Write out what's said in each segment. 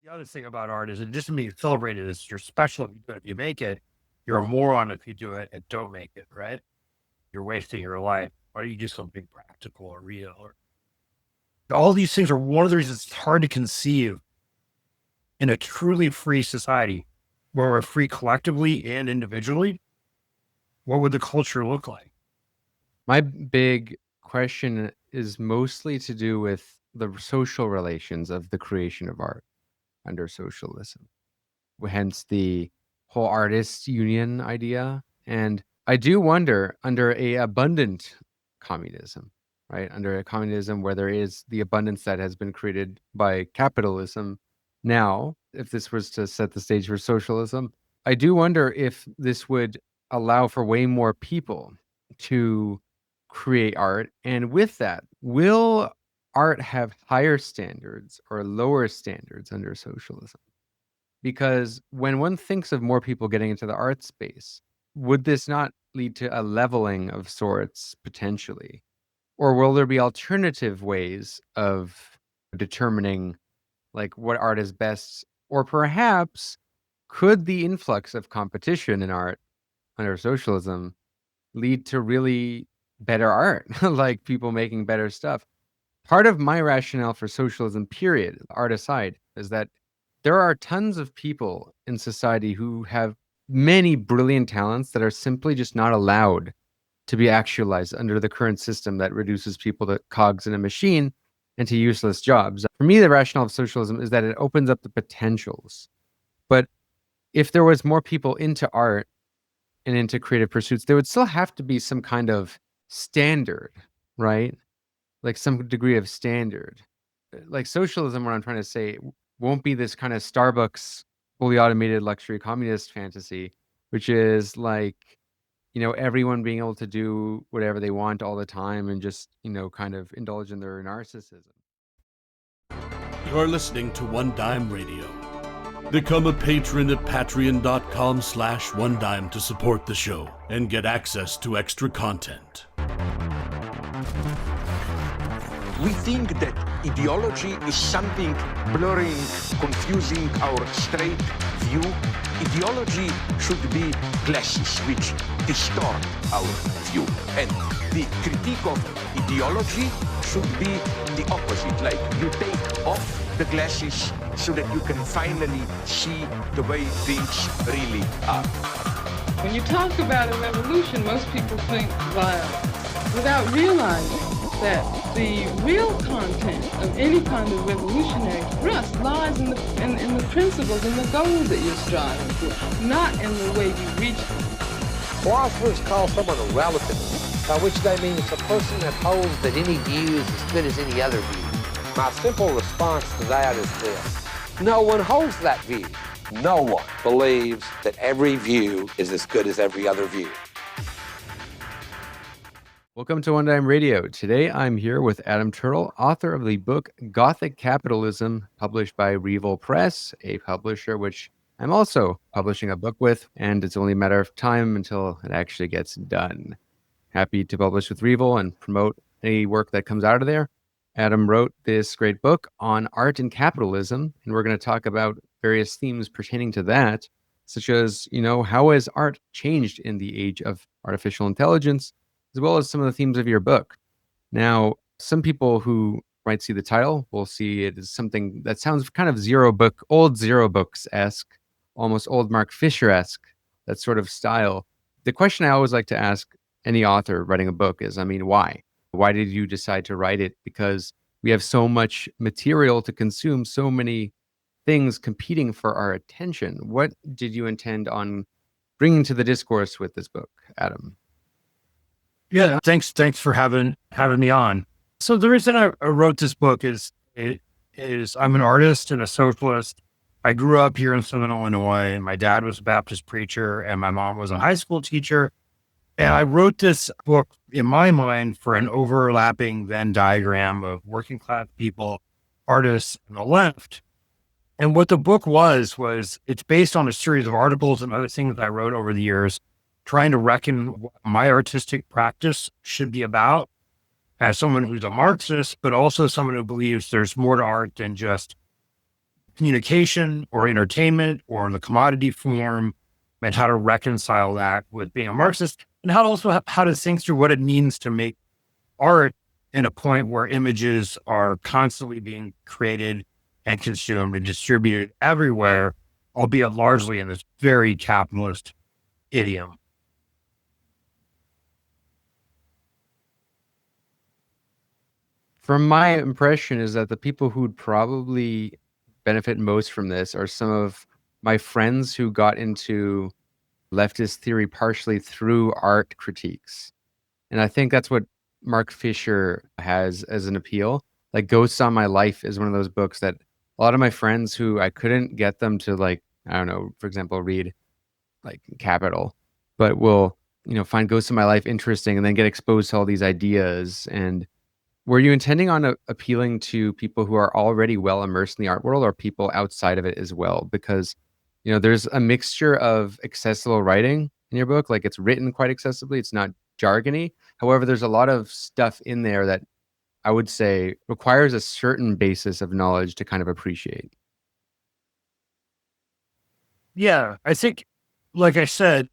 The other thing about art is it doesn't mean celebrated as you're special if you do it. If you make it, you're a moron if you do it and don't make it, right? You're wasting your life. Why don't you do something practical or real? Or all these things are one of the reasons it's hard to conceive in a truly free society where we're free collectively and individually. What would the culture look like? My big question is mostly to do with the social relations of the creation of art under socialism, hence the whole artists union idea. And I do wonder, under a abundant communism, right? Under a communism where there is the abundance that has been created by capitalism now, if this was to set the stage for socialism, I do wonder if this would allow for way more people to create art. And with that, will art have higher standards or lower standards under socialism? Because when one thinks of more people getting into the art space, would this not lead to a leveling of sorts potentially? Or will there be alternative ways of determining like what art is best? Or perhaps could the influx of competition in art under socialism lead to really better art, like people making better stuff? Part of my rationale for socialism, period, art aside, is that there are tons of people in society who have many brilliant talents that are simply just not allowed to be actualized under the current system that reduces people to cogs in a machine and to useless jobs. For me, the rationale of socialism is that it opens up the potentials. But if there was more people into art and into creative pursuits, there would still have to be some kind of standard, right? Like some degree of standard. Like socialism, what I'm trying to say, won't be this kind of Starbucks fully automated luxury communist fantasy, which is like, everyone being able to do whatever they want all the time and just, kind of indulge in their narcissism. You're listening to One Dime Radio. Become a patron at patreon.com/onedime to support the show and get access to extra content. We think that ideology is something blurring, confusing our straight view. Ideology should be glasses which distort our view. And the critique of ideology should be the opposite. Like you take off the glasses so that you can finally see the way things really are. When you talk about a revolution, most people think violence without realizing that the real content of any kind of revolutionary thrust lies in the principles and the goals that you're striving for, not in the way you reach them. Philosophers call someone a relativist, by which they mean it's a person that holds that any view is as good as any other view. My simple response to that is this: no one holds that view. No one believes that every view is as good as every other view. Welcome to One Dime Radio. Today I'm here with Adam Turl, author of the book Gothic Capitalism, published by Revol Press, a publisher which I'm also publishing a book with, and it's only a matter of time until it actually gets done. Happy to publish with Revol and promote any work that comes out of there. Adam wrote this great book on art and capitalism, and we're going to talk about various themes pertaining to that, such as, how has art changed in the age of artificial intelligence, as well as some of the themes of your book. Now, some people who might see the title will see it as something that sounds kind of old Zero Books-esque, almost old Mark Fisher-esque, that sort of style. The question I always like to ask any author writing a book is, why? Why did you decide to write it? Because we have so much material to consume, so many things competing for our attention. What did you intend on bringing to the discourse with this book, Adam? Yeah, thanks for having me on. So the reason I wrote this book is I'm an artist and a socialist. I grew up here in Southern Illinois, and my dad was a Baptist preacher, and my mom was a high school teacher. And I wrote this book in my mind for an overlapping Venn diagram of working class people, artists, and the left. And what the book was it's based on a series of articles and other things I wrote over the years, trying to reckon what my artistic practice should be about as someone who's a Marxist, but also someone who believes there's more to art than just communication or entertainment or in the commodity form, and how to reconcile that with being a Marxist, and how to think through what it means to make art in a point where images are constantly being created and consumed and distributed everywhere, albeit largely in this very capitalist idiom. From my impression is that the people who'd probably benefit most from this are some of my friends who got into leftist theory partially through art critiques. And I think that's what Mark Fisher has as an appeal. Like Ghosts on My Life is one of those books that a lot of my friends who I couldn't get them to, like, I don't know, for example, read like Capital, but will, find Ghosts of My Life interesting and then get exposed to all these ideas. And were you intending on appealing to people who are already well immersed in the art world or people outside of it as well? Because, there's a mixture of accessible writing in your book. Like, it's written quite accessibly. It's not jargony. However, there's a lot of stuff in there that I would say requires a certain basis of knowledge to kind of appreciate. Yeah, I think, like I said,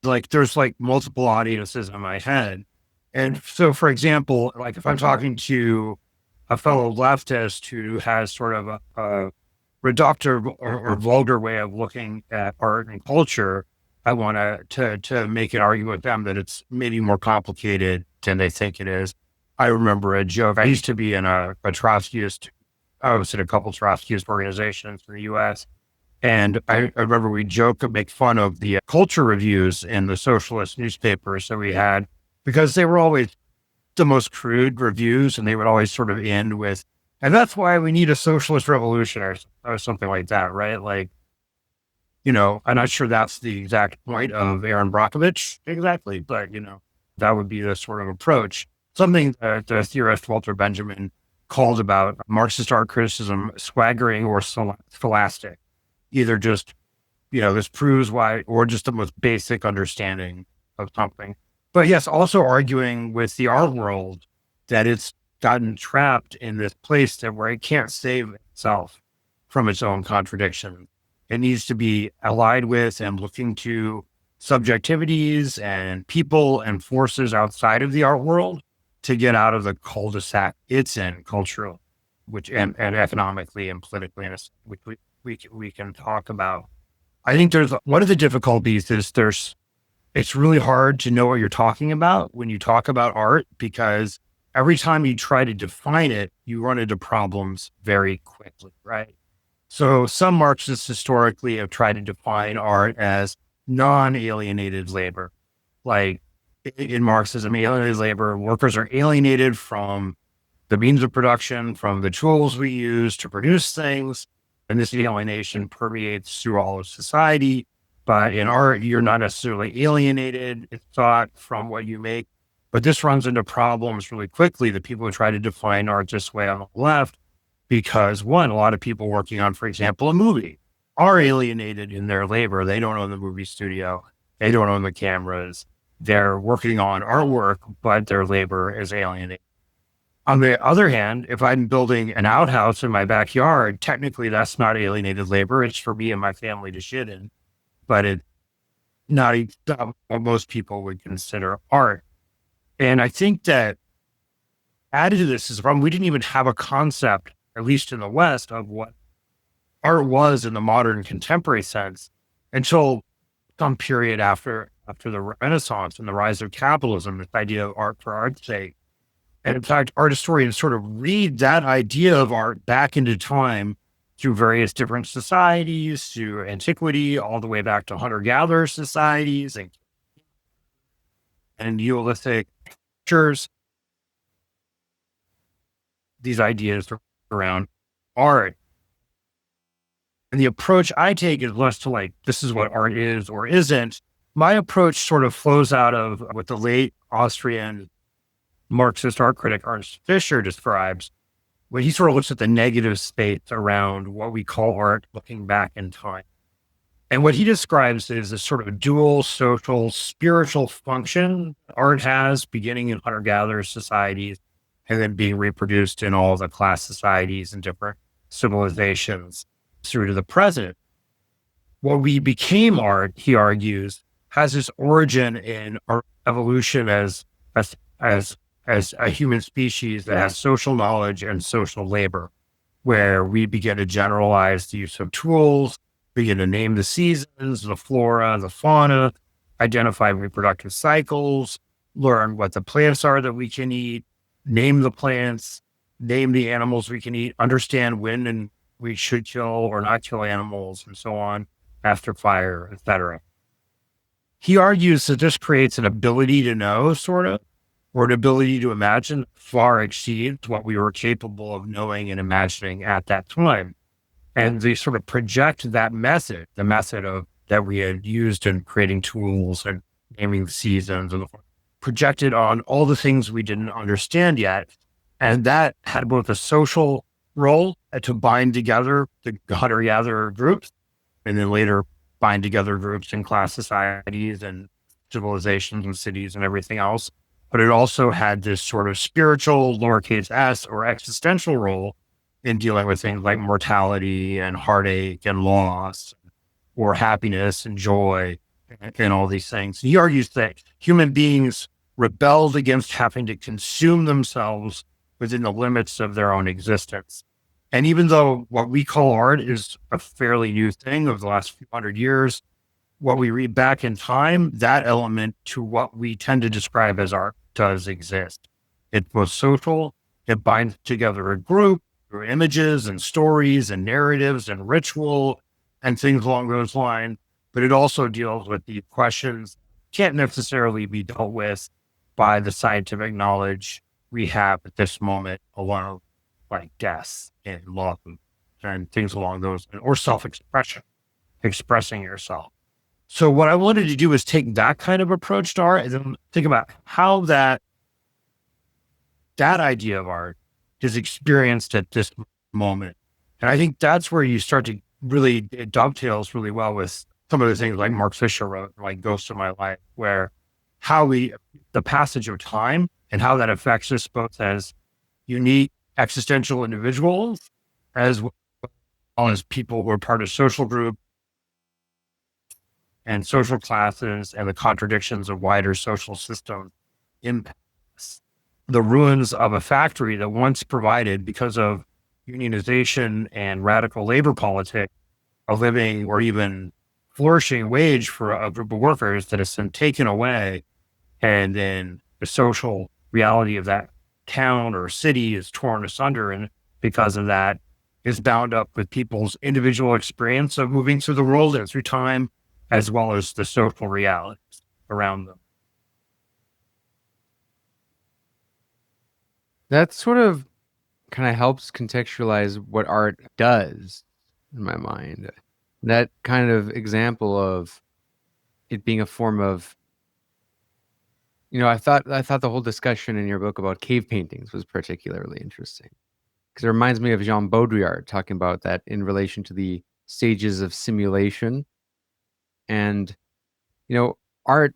like there's like multiple audiences in my head. And so, for example, like if I'm talking to a fellow leftist who has sort of a reductive or vulgar way of looking at art and culture, I want to make an argument with them that it's maybe more complicated than they think it is. I remember a joke. I used to be in a Trotskyist, I was in a couple Trotskyist organizations in the U.S., and I remember we joke and make fun of the culture reviews in the socialist newspapers that we had, because they were always the most crude reviews, and they would always sort of end with, and that's why we need a socialist revolution or something like that, right? Like, I'm not sure that's the exact point of Aaron Brockovich exactly, but, that would be the sort of approach. Something that the theorist Walter Benjamin called about Marxist art criticism swaggering or scholastic. Either just, this proves why, or just the most basic understanding of something. But yes, also arguing with the art world that it's gotten trapped in this place that where it can't save itself from its own contradiction. It needs to be allied with and looking to subjectivities and people and forces outside of the art world to get out of the cul-de-sac it's in culturally, and economically and politically, which we can talk about. I think there's one of the difficulties is it's really hard to know what you're talking about when you talk about art, because every time you try to define it, you run into problems very quickly, right? So some Marxists historically have tried to define art as non-alienated labor. Like in Marxism, alienated labor, workers are alienated from the means of production, from the tools we use to produce things. And this alienation permeates through all of society. But in art, you're not necessarily alienated, it's thought, from what you make. But this runs into problems really quickly. The people who try to define art this way on the left, because one, a lot of people working on, for example, a movie are alienated in their labor. They don't own the movie studio. They don't own the cameras. They're working on artwork, but their labor is alienated. On the other hand, if I'm building an outhouse in my backyard, technically that's not alienated labor. It's for me and my family to shit in, but it's not what most people would consider art. And I think that added to this is we didn't even have a concept, at least in the West, of what art was in the modern contemporary sense until some period after the Renaissance and the rise of capitalism, this idea of art for art's sake. And in fact, art historians sort of read that idea of art back into time through various different societies, through antiquity, all the way back to hunter-gatherer societies and Neolithic cultures. These ideas around art. And the approach I take is less to like, this is what art is or isn't. My approach sort of flows out of what the late Austrian Marxist art critic Ernst Fischer describes, when he sort of looks at the negative space around what we call art looking back in time. And what he describes is this sort of dual social, spiritual function art has, beginning in hunter-gatherer societies and then being reproduced in all the class societies and different civilizations. through to the present. What we became art, he argues, has its origin in our evolution as as a human species that has social knowledge and social labor, where we begin to generalize the use of tools, begin to name the seasons, the flora, the fauna, identify reproductive cycles, learn what the plants are that we can eat, name the plants, name the animals we can eat, understand when and we should kill or not kill animals, and so on, after fire, etc. He argues that this creates an ability to know, sort of, or an ability to imagine far exceeds what we were capable of knowing and imagining at that time. And they sort of project that method, the method of that we had used in creating tools and naming the seasons and projected on all the things we didn't understand yet. And that had both a social role to bind together the hunter-gatherer groups, and then later bind together groups in class societies and civilizations and cities and everything else. But it also had this sort of spiritual, lowercase s, or existential role in dealing with things like mortality and heartache and loss, or happiness and joy, and all these things. He argues that human beings rebelled against having to consume themselves within the limits of their own existence. And even though what we call art is a fairly new thing of the last few hundred years, what we read back in time, that element to what we tend to describe as art does exist. It was social, it binds together a group through images and stories and narratives and ritual and things along those lines, but it also deals with the questions can't necessarily be dealt with by the scientific knowledge we have at this moment alone, like death and love and things along those, or self-expression, expressing yourself. So what I wanted to do is take that kind of approach to art and then think about how that idea of art is experienced at this moment. And I think that's where you start to really, it dovetails really well with some of the things like Mark Fisher wrote, like Ghost of My Life, where the passage of time and how that affects us both as unique existential individuals, as well as people who are part of social group and social classes, and the contradictions of wider social system impacts. The ruins of a factory that once provided, because of unionization and radical labor politics, a living or even flourishing wage for a group of workers that has been taken away, and then the social reality of that town or city is torn asunder, and because of that is bound up with people's individual experience of moving through the world and through time, as well as the social realities around them. That sort of kind of helps contextualize what art does in my mind. That kind of example of it being a form of, I thought the whole discussion in your book about cave paintings was particularly interesting, because it reminds me of Jean Baudrillard talking about that in relation to the stages of simulation. And, art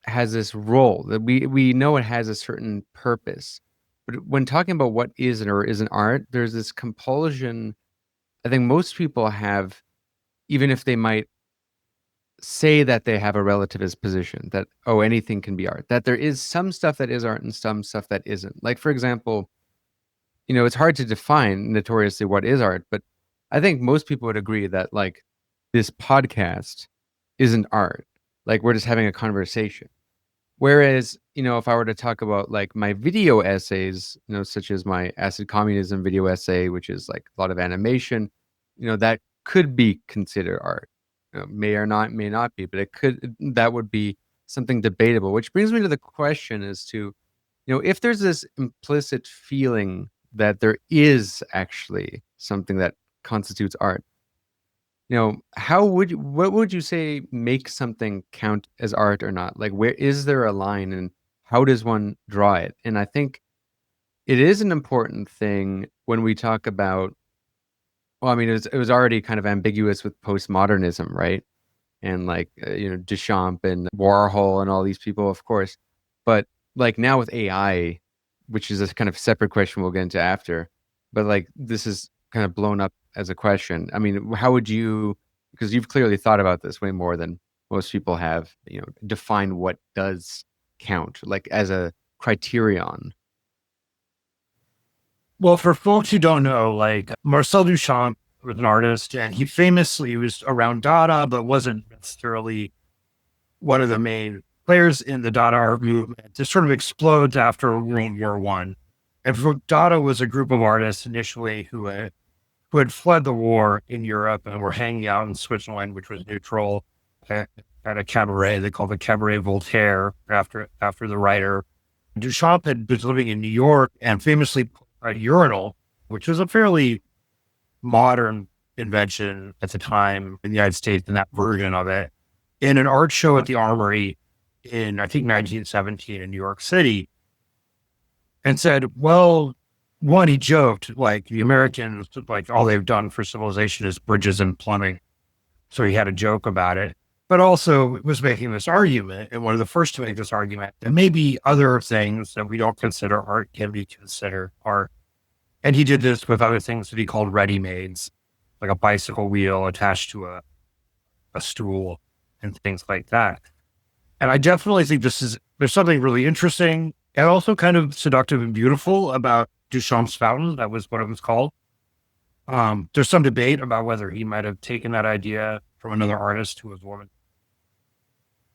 has this role that we know it has a certain purpose. But when talking about what is or isn't art, there's this compulsion I think most people have, even if they might say that they have a relativist position, that, oh, anything can be art, that there is some stuff that is art and some stuff that isn't. Like, for example, it's hard to define notoriously what is art, but I think most people would agree that, like, this podcast isn't art. Like, we're just having a conversation. Whereas, if I were to talk about like my video essays, such as my Acid Communism video essay, which is like a lot of animation, that could be considered art. May not be, but that would be something debatable, which brings me to the question as to, if there's this implicit feeling that there is actually something that constitutes art, what would you say makes something count as art or not? Like, where is there a line and how does one draw it? And I think it is an important thing when we talk about, well, I mean, it was already kind of ambiguous with postmodernism, right? And like, Duchamp and Warhol and all these people, of course. But like now with AI, which is a kind of separate question we'll get into after, but like this is kind of blown up as a question. I mean, how would you, because you've clearly thought about this way more than most people have, define what does count, like as a criterion. Well, for folks who don't know, like Marcel Duchamp was an artist, and he famously was around Dada, but wasn't necessarily one of the main players in the Dada art movement. This sort of explodes after World War One. And Dada was a group of artists initially who had fled the war in Europe and were hanging out in Switzerland, which was neutral, at a cabaret. They called it Cabaret Voltaire after the writer. Duchamp had been living in New York and famously put a urinal, which was a fairly modern invention at the time in the United States, and that version of it, in an art show at the Armory in, I think, 1917 in New York City, and said, well, one, he joked, like, the Americans, like, all they've done for civilization is bridges and plumbing. So he had a joke about it, but also was making this argument, and one of the first to make this argument, that maybe other things that we don't consider art can be considered art. And he did this with other things that he called ready-mades, like a bicycle wheel attached to a stool and things like that. And I definitely think there's something really interesting and also kind of seductive and beautiful about Duchamp's fountain. That was what it was called. There's some debate about whether he might have taken that idea from another artist who was a woman.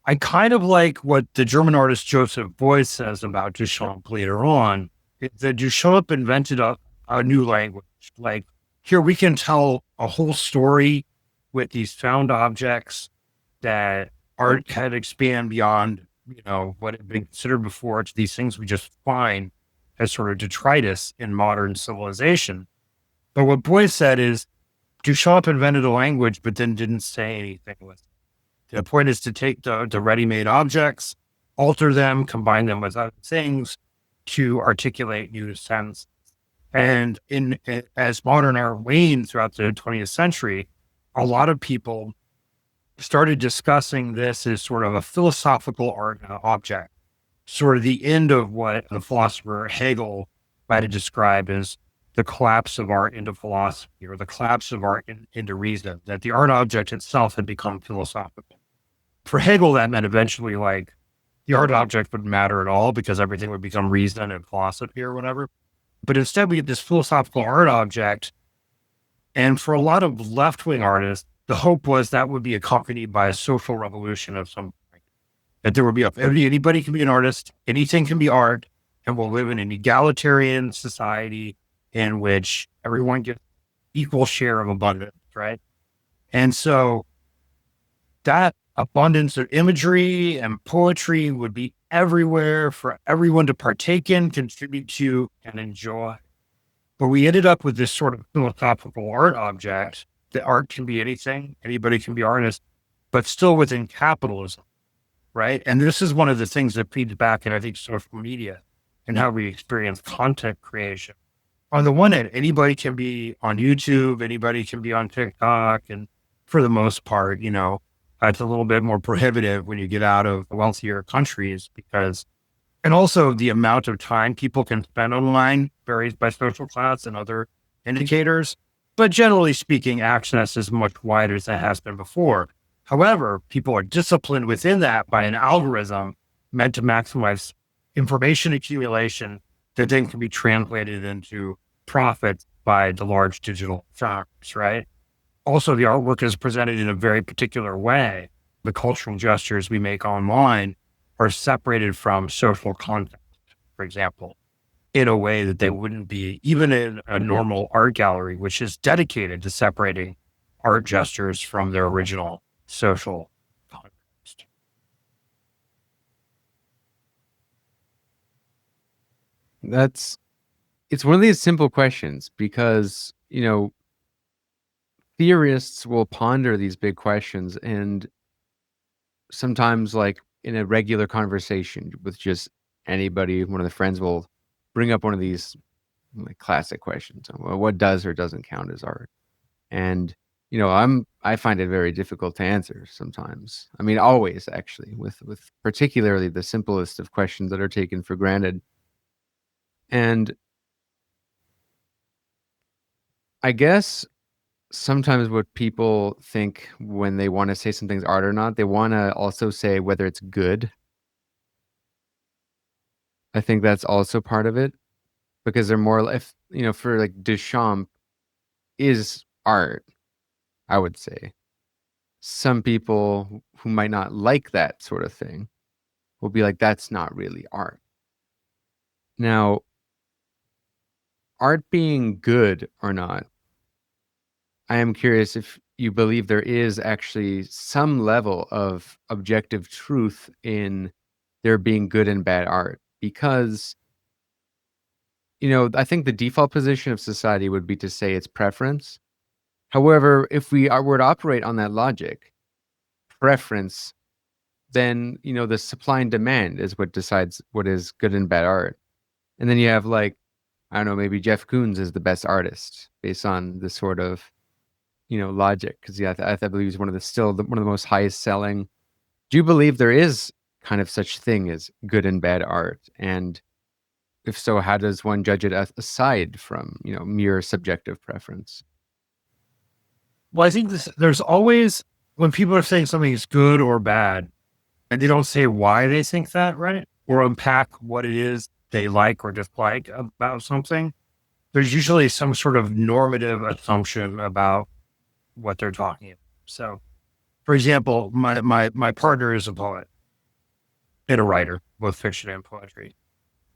I kind of like what the German artist Joseph Beuys says about Duchamp later on, that Duchamp invented a new language. Like, here we can tell a whole story with these found objects that art can expand beyond, what had been considered before, to these things we just find as sort of detritus in modern civilization. But what Beuys said is Duchamp invented a language, but then didn't say anything with it. The point is to take the ready-made objects, alter them, combine them with other things to articulate new sense. And as modern art waned throughout the 20th century, a lot of people started discussing this as sort of a philosophical art object, sort of the end of what the philosopher Hegel might have described as the collapse of art into philosophy, or the collapse of art into reason, that the art object itself had become philosophical. For Hegel, that meant eventually, like, the art object wouldn't matter at all because everything would become reason and philosophy or whatever. But instead, we get this philosophical art object. And for a lot of left-wing artists, the hope was that would be accompanied by a social revolution of some kind. That there would be anybody can be an artist, anything can be art, and we'll live in an egalitarian society in which everyone gets equal share of abundance, right? And so that abundance of imagery and poetry would be everywhere for everyone to partake in, contribute to, and enjoy. But we ended up with this sort of philosophical art object, that art can be anything, anybody can be artist, but still within capitalism, right? And this is one of the things that feeds back in, I think, social media and how we experience content creation. On the one hand, anybody can be on YouTube, anybody can be on TikTok, and for the most part, it's a little bit more prohibitive when you get out of wealthier countries and also the amount of time people can spend online varies by social class and other indicators. But generally speaking, access is much wider than it has been before. However, people are disciplined within that by an algorithm meant to maximize information accumulation that then can be translated into profits by the large digital firms, right? Also, the artwork is presented in a very particular way. The cultural gestures we make online are separated from social content, for example, in a way that they wouldn't be even in a normal art gallery, which is dedicated to separating art gestures from their original social context. It's one of these simple questions because, theorists will ponder these big questions, and sometimes, like in a regular conversation with just anybody, one of the friends will bring up one of these like classic questions. Well, what does or doesn't count as art? And I find it very difficult to answer sometimes. I mean, always actually, with particularly the simplest of questions that are taken for granted. And I guess sometimes what people think when they want to say something's art or not, they want to also say whether it's good. I think that's also part of it, because they're more, if for like Duchamp is art, I would say. Some people who might not like that sort of thing will be like, that's not really art. Now, art being good or not, I am curious if you believe there is actually some level of objective truth in there being good and bad art. Because, I think the default position of society would be to say it's preference. However, if we were to operate on that logic, preference, then, the supply and demand is what decides what is good and bad art. And then you have, like, I don't know, maybe Jeff Koons is the best artist based on this sort of, logic. Because I believe he's one of the most highest selling. Do you believe there is kind of such thing as good and bad art? And if so, how does one judge it aside from, mere subjective preference? Well, I think there's always, when people are saying something is good or bad, and they don't say why they think that, right? Or unpack what it is they like or dislike about something, there's usually some sort of normative assumption about what they're talking about. So, for example, my partner is a poet and a writer, both fiction and poetry.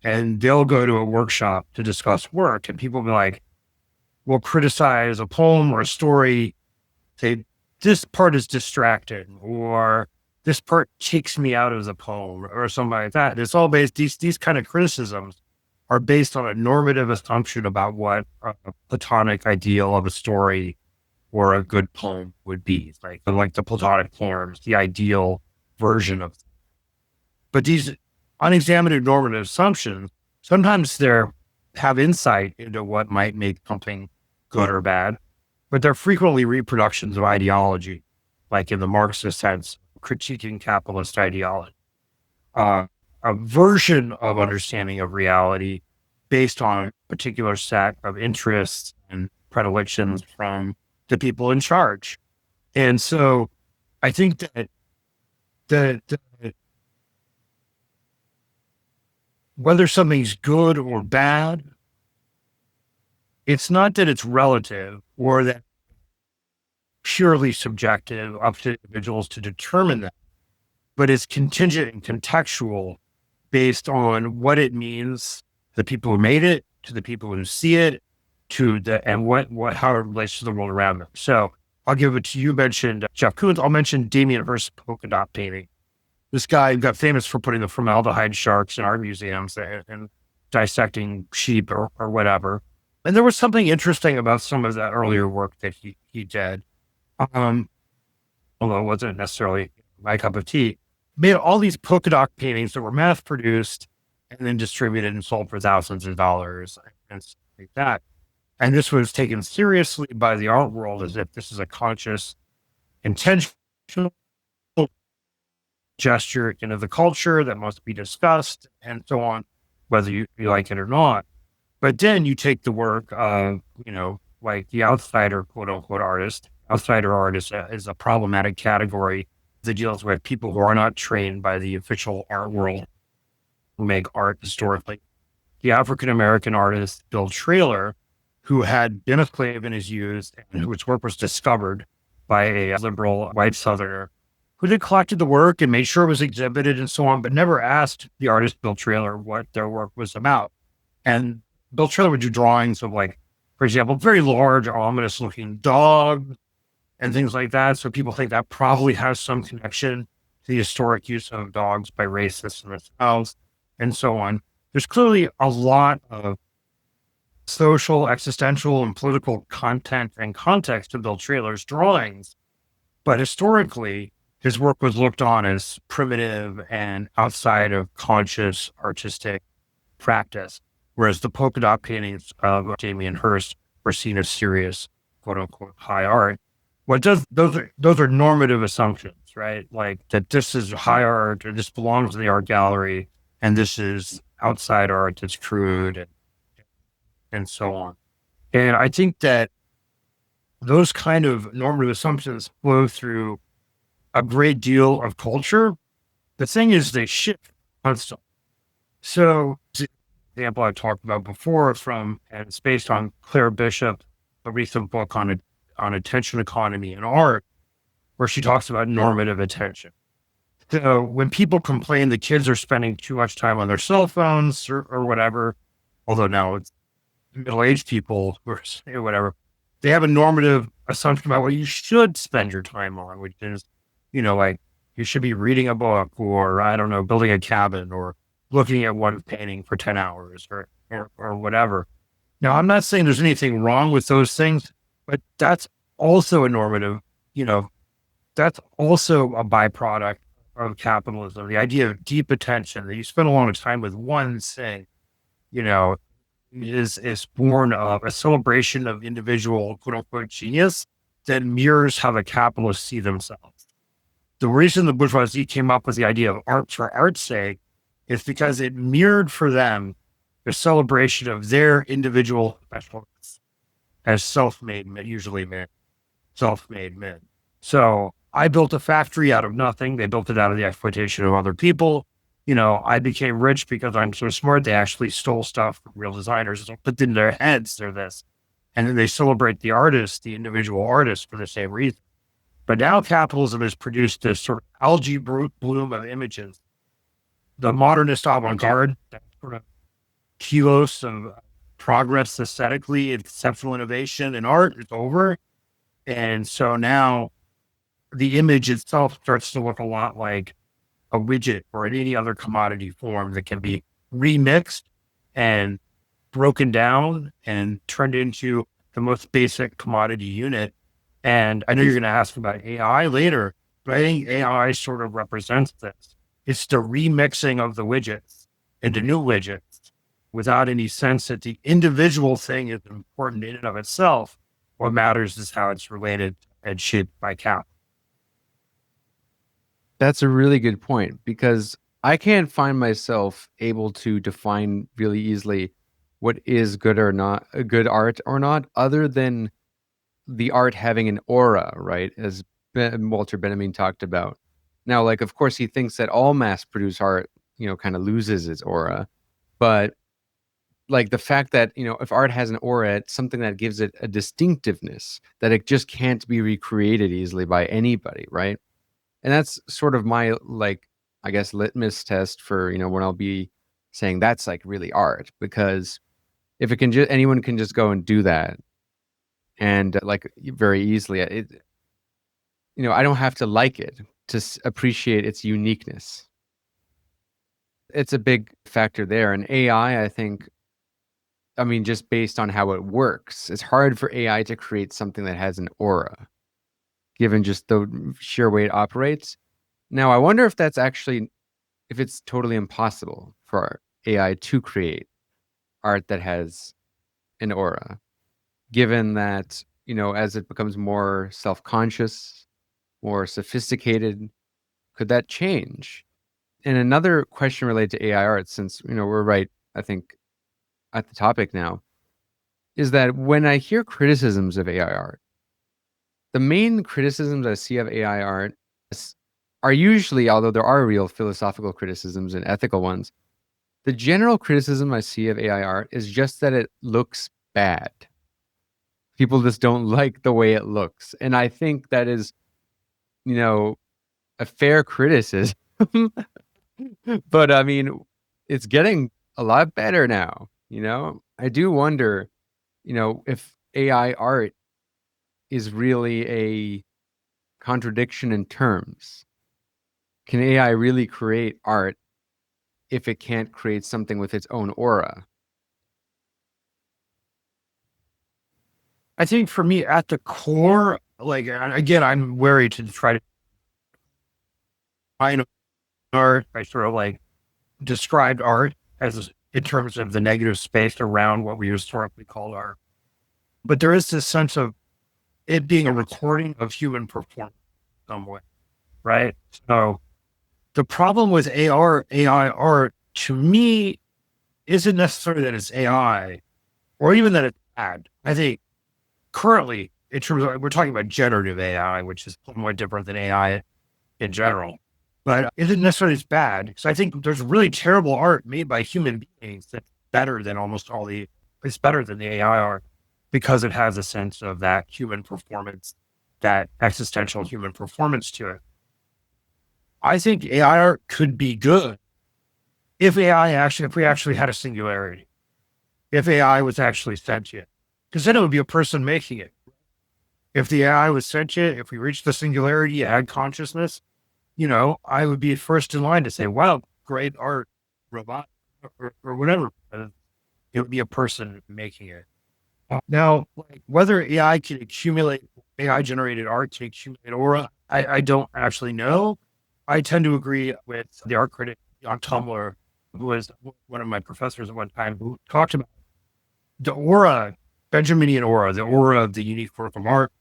And they'll go to a workshop to discuss work, and people will be like, will criticize a poem or a story, say, this part is distracting, or this part takes me out of the poem, or something like that. It's all based, these kind of criticisms are based on a normative assumption about what a Platonic ideal of a story or a good poem would be, like the Platonic forms, the ideal version of. But these unexamined normative assumptions, sometimes they have insight into what might make something good or bad, but they're frequently reproductions of ideology, like in the Marxist sense, critiquing capitalist ideology. A version of understanding of reality based on a particular set of interests and predilections from the people in charge. And so I think that the whether something's good or bad, it's not that it's relative or that purely subjective, up to individuals to determine that, but it's contingent and contextual based on what it means, the people who made it, to the people who see it, and how it relates to the world around them. So I'll give it to you. Mentioned Jeff Koons. I'll mention Damien Hirst's polka dot painting. This guy got famous for putting the formaldehyde sharks in art museums and dissecting sheep or whatever. And there was something interesting about some of that earlier work that he did. Although it wasn't necessarily my cup of tea. Made all these polka dot paintings that were mass produced and then distributed and sold for thousands of dollars and stuff like that. And this was taken seriously by the art world as if this is a conscious, intentional gesture into the culture that must be discussed and so on, whether you like it or not. But then you take the work of, like the outsider, quote unquote, artist. Outsider artist is a problematic category that deals with people who are not trained by the official art world who make art historically. The African-American artist, Bill Trailer, who had been a slave in his youth and whose work was discovered by a liberal white Southerner, who then collected the work and made sure it was exhibited and so on, but never asked the artist Bill Trailer what their work was about. And Bill Trailer would do drawings of, like, for example, very large, ominous looking dogs and things like that. So people think that probably has some connection to the historic use of dogs by racists themselves and so on. There's clearly a lot of social, existential, and political content and context to Bill Trailer's drawings. But historically, his work was looked on as primitive and outside of conscious artistic practice, whereas the polka dot paintings of Damien Hirst were seen as serious, quote unquote, high art. Those are normative assumptions, right? Like that this is high art, or this belongs in the art gallery, and this is outside art that's crude and so on. And I think that those kind of normative assumptions flow through a great deal of culture. The thing is, they shift constantly. So, the example I talked about before and it's based on Claire Bishop, a recent book on attention economy and art, where she talks about normative attention. So when people complain the kids are spending too much time on their cell phones or whatever, although now it's middle-aged people or whatever, they have a normative assumption about what you should spend your time on, which is, like you should be reading a book or, I don't know, building a cabin or looking at one painting for 10 hours or whatever. Now, I'm not saying there's anything wrong with those things, but that's also a normative, that's also a byproduct of capitalism. The idea of deep attention, that you spend a long time with one thing, is born of a celebration of individual quote unquote genius that mirrors how the capitalists see themselves. The reason the bourgeoisie came up with the idea of art for art's sake is because it mirrored for them the celebration of their individual specialness as self-made men. So I built a factory out of nothing. They built it out of the exploitation of other people. I became rich because I'm so smart. They actually stole stuff from real designers, put in their heads they're this. And then they celebrate the artist, the individual artist, for the same reason. But now capitalism has produced this sort of algae bloom of images. The modernist avant-garde, that sort of kilos of progress aesthetically and conceptual innovation in art is over. And so now the image itself starts to look a lot like a widget or any other commodity form that can be remixed and broken down and turned into the most basic commodity unit. And I know you're going to ask about AI later, but I think AI sort of represents this. It's the remixing of the widgets into new widgets without any sense that the individual thing is important in and of itself. What matters is how it's related and shaped by capital. That's a really good point, because I can't find myself able to define really easily what is good or not, a good art or not, other than the art having an aura, right? As Walter Benjamin talked about. Now, like, of course, he thinks that all mass-produced art, kind of loses its aura. But like the fact that, if art has an aura, it's something that gives it a distinctiveness that it just can't be recreated easily by anybody, right? And that's sort of my, like, I guess, litmus test for, when I'll be saying that's like really art, because if it can just, anyone can just go and do that. And like very easily, I don't have to like it to appreciate its uniqueness. It's a big factor there. And AI, I think, just based on how it works, it's hard for AI to create something that has an aura, given just the sheer way it operates. Now, I wonder if it's totally impossible for AI to create art that has an aura, given that, as it becomes more self-conscious, more sophisticated, could that change? And another question related to AI art, since, we're right, I think, at the topic now, is that when I hear criticisms of AI art, the main criticisms I see of AI art are usually, although there are real philosophical criticisms and ethical ones, the general criticism I see of AI art is just that it looks bad. People just don't like the way it looks. And I think that is, a fair criticism. But it's getting a lot better now, I do wonder, if AI art is really a contradiction in terms. Can AI really create art if it can't create something with its own aura? I think for me, at the core, like, again, I'm wary to try to find art. I sort of like described art as in terms of the negative space around what we historically called art. But there is this sense of it being a recording of human performance in some way, right? So the problem with AI art, to me, isn't necessarily that it's AI or even that it's bad. I think currently in terms of, we're talking about generative AI, which is somewhat different than AI in general. But it isn't necessarily as bad. So I think there's really terrible art made by human beings that's better than it's better than the AI art because it has a sense of that human performance, that existential human performance to it. I think AI art could be good if we actually had a singularity, if AI was actually sentient, because then it would be a person making it. If the AI was sentient, if we reached the singularity, had consciousness, I would be first in line to say, wow, great art, robot, or whatever. It would be a person making it. Now, like, whether AI generated art can accumulate aura, I don't actually know. I tend to agree with the art critic on Tumblr, who was one of my professors at one time, who talked about the aura, Benjaminian aura, the aura of the unique work of art,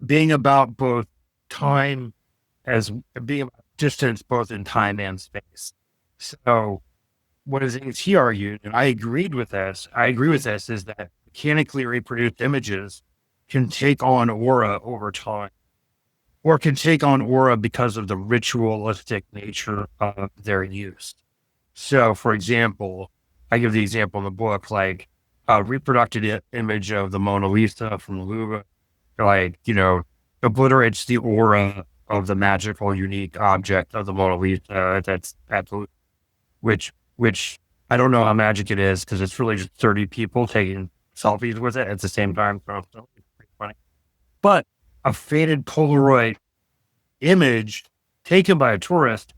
being about both time as being about distance, both in time and space. So one of the things he argued, and I agree with this, is that mechanically reproduced images can take on aura over time, or can take on aura because of the ritualistic nature of their use. So, for example, I give the example in the book, like a reproduced image of the Mona Lisa from the Louvre, obliterates the aura of the magical, unique object of the Mona Lisa. That's absolute, which I don't know how magic it is, because it's really just 30 people taking selfies with it at the same time. So it's pretty funny. But a faded Polaroid image taken by a tourist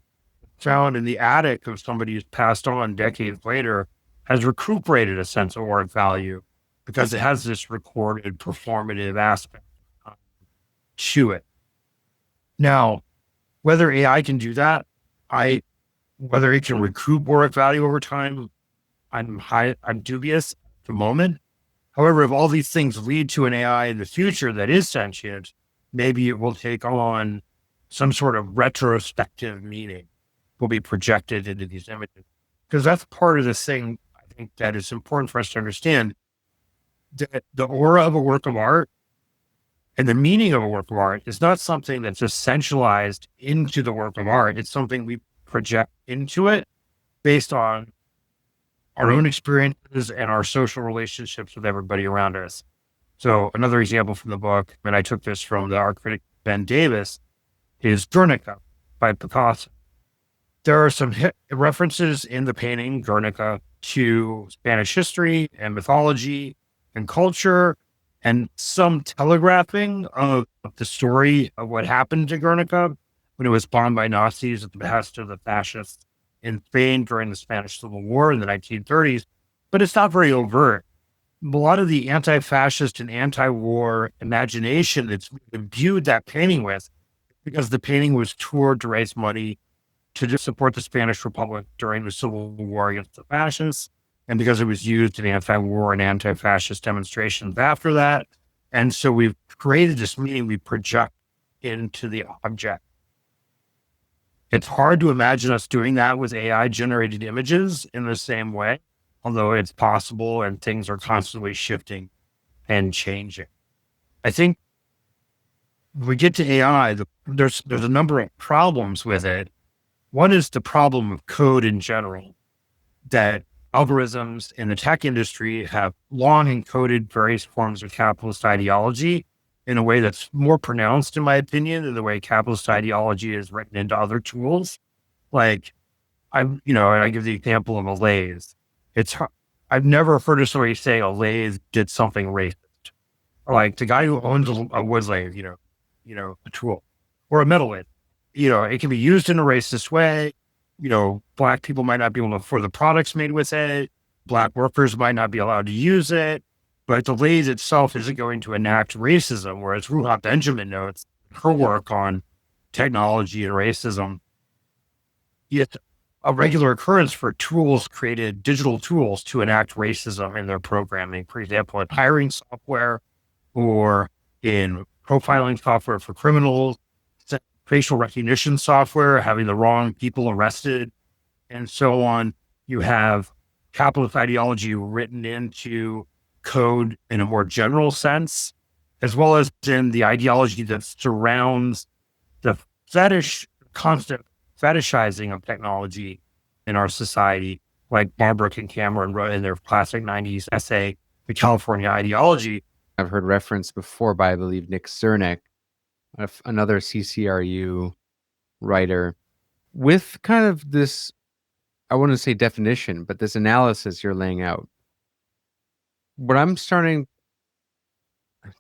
found in the attic of somebody who's passed on decades later has recuperated a sense of art value because it has this recorded performative aspect to it. Now, whether AI can do that, whether it can recoup art value over time, I'm dubious at the moment. However, if all these things lead to an AI in the future that is sentient, maybe it will take on some sort of retrospective meaning, will be projected into these images. Because that's part of this thing, I think, that is important for us to understand, that the aura of a work of art and the meaning of a work of art is not something that's just centralized into the work of art. It's something we project into it based on our own experiences and our social relationships with everybody around us. So another example from the book, and I took this from the art critic Ben Davis, is Guernica by Picasso. There are some references in the painting Guernica to Spanish history and mythology and culture, and some telegraphing of the story of what happened to Guernica when it was bombed by Nazis at the behest of the fascists in Spain during the Spanish Civil War in the 1930s. But it's not very overt. A lot of the anti-fascist and anti-war imagination that's imbued that painting with, because the painting was toured to raise money to support the Spanish Republic during the Civil War against the fascists, and because it was used in anti-war and anti-fascist demonstrations after that. And so we've created this meaning we project into the object. It's hard to imagine us doing that with AI-generated images in the same way, although it's possible and things are constantly shifting and changing. I think when we get to AI, there's a number of problems with it. One is the problem of code in general, that algorithms in the tech industry have long encoded various forms of capitalist ideology in a way that's more pronounced, in my opinion, than the way capitalist ideology is written into other tools. Like, I give the example of a lathe. I've never heard of somebody say a lathe did something racist. Or like the guy who owns a wood lathe, a tool, or a metal lathe. It can be used in a racist way. Black people might not be able to afford the products made with it. Black workers might not be allowed to use it. But the lathe itself isn't going to enact racism, whereas Ruha Benjamin notes her work on technology and racism. It's a regular occurrence for digital tools to enact racism in their programming. For example, in hiring software or in profiling software for criminals, facial recognition software, having the wrong people arrested, and so on. You have capitalist ideology written into code in a more general sense. as well as in the ideology that surrounds the constant fetishizing of technology in our society, like Barbara Cameron wrote in their classic 90s essay, The California Ideology. I've heard reference before by, I believe, Nick Cernak, another CCRU writer, with kind of this, I wouldn't say definition, but this analysis you're laying out. What I'm starting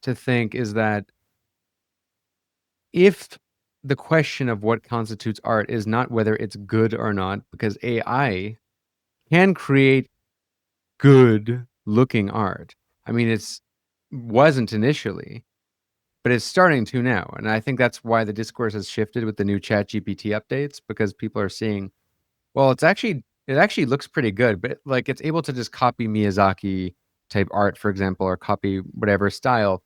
to think is that if the question of what constitutes art is not whether it's good or not, because AI can create good looking art. I mean, wasn't initially, but it's starting to now. And I think that's why the discourse has shifted with the new ChatGPT updates, because people are seeing, well, it actually looks pretty good, but like it's able to just copy Miyazaki type art, for example, or copy whatever style.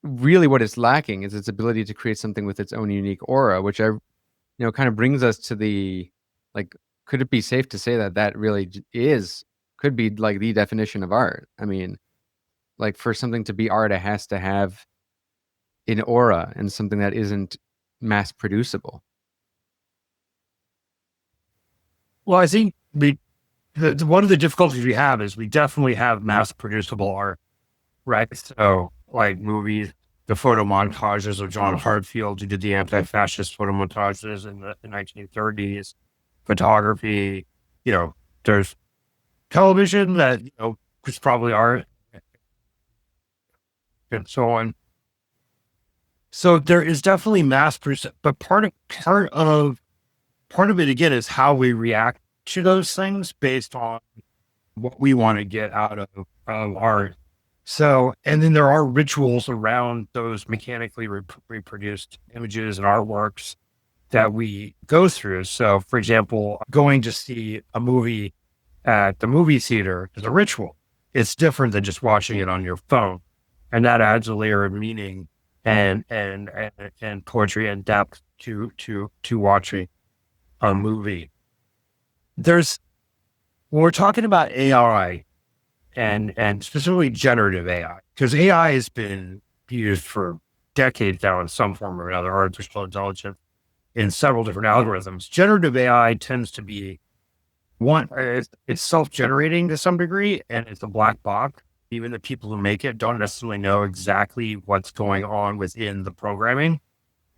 Really what it's lacking is its ability to create something with its own unique aura, which kind of brings us to the, like, could it be safe to say that really could be like the definition of art? I mean, like, for something to be art, it has to have an aura and something that isn't mass producible. Well, I think one of the difficulties we have is we definitely have mass producible art, right? So, like movies, the photo montages of John Hartfield, who did the anti-fascist photo montages in the 1930s, photography, there's television that, is probably art, and so on. So there is definitely mass production, but part of it again is how we react to those things based on what we want to get out of art. So, and then there are rituals around those mechanically reproduced images and artworks that we go through. So, for example, going to see a movie at the movie theater is a ritual. It's different than just watching it on your phone, and that adds a layer of meaning and poetry and depth to watching a movie. When we're talking about AI and specifically generative AI, because AI has been used for decades now in some form or another, artificial intelligence, in several different algorithms. Generative AI tends to be it's self-generating to some degree, and it's a black box. Even the people who make it don't necessarily know exactly what's going on within the programming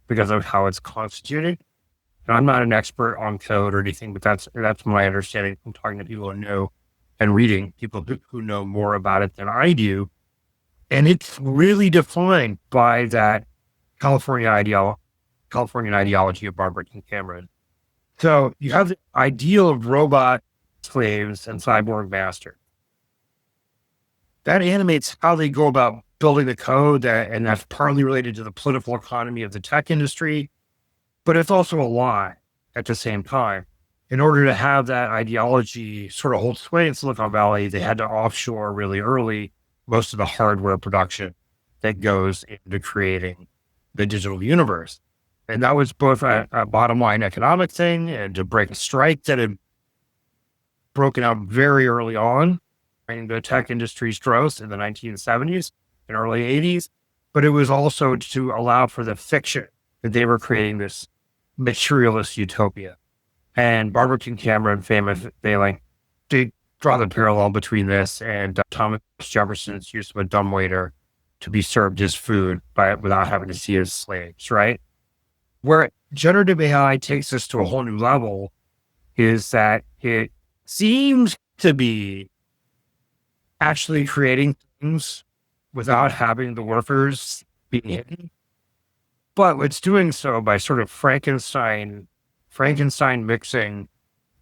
because of how it's constituted. And I'm not an expert on code or anything, but that's my understanding from talking to people who know and reading people who know more about it than I do. And it's really defined by that Californian ideology of Barbara Cameron. So you have the ideal of robot slaves and cyborg masters. That animates how they go about building the code, and that's partly related to the political economy of the tech industry, but it's also a lie at the same time. In order to have that ideology sort of hold sway in Silicon Valley, they had to offshore really early most of the hardware production that goes into creating the digital universe. And that was both a bottom line economic thing and to break a strike that had broken out very early on in the tech industry's growth in the 1970s and early 80s. But it was also to allow for the fiction that they were creating this materialist utopia. And Barbara Cameron failing to draw the parallel between this and Thomas Jefferson's use of a dumbwaiter to be served his food without having to see his slaves, right? Where generative AI takes us to a whole new level is that it seems to be actually creating things without having the workers be hidden. But it's doing so by sort of Frankenstein mixing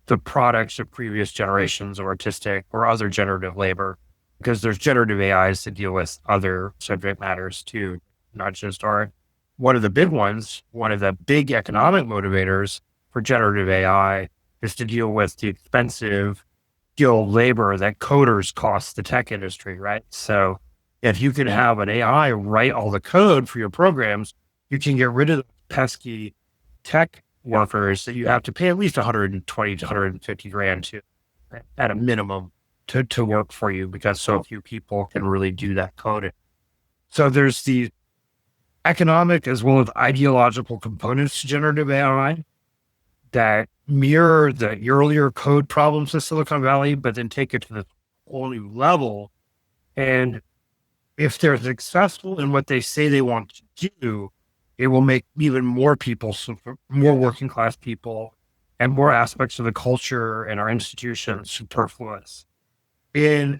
the products of previous generations of artistic or other generative labor, because there's generative AIs to deal with other subject matters too, not just art. One of the big economic motivators for generative AI is to deal with the expensive skilled labor that coders cost the tech industry, right? So if you can have an AI write all the code for your programs, you can get rid of the pesky tech workers that you have to pay at least 120 to 150 grand to, at a minimum, to work for you, because so few people can really do that coding. So there's the economic as well as ideological components to generative AI that mirror the earlier code problems of Silicon Valley, but then take it to the whole new level. And if they're successful in what they say they want to do, it will make even more people, more working class people, and more aspects of the culture and our institutions superfluous. And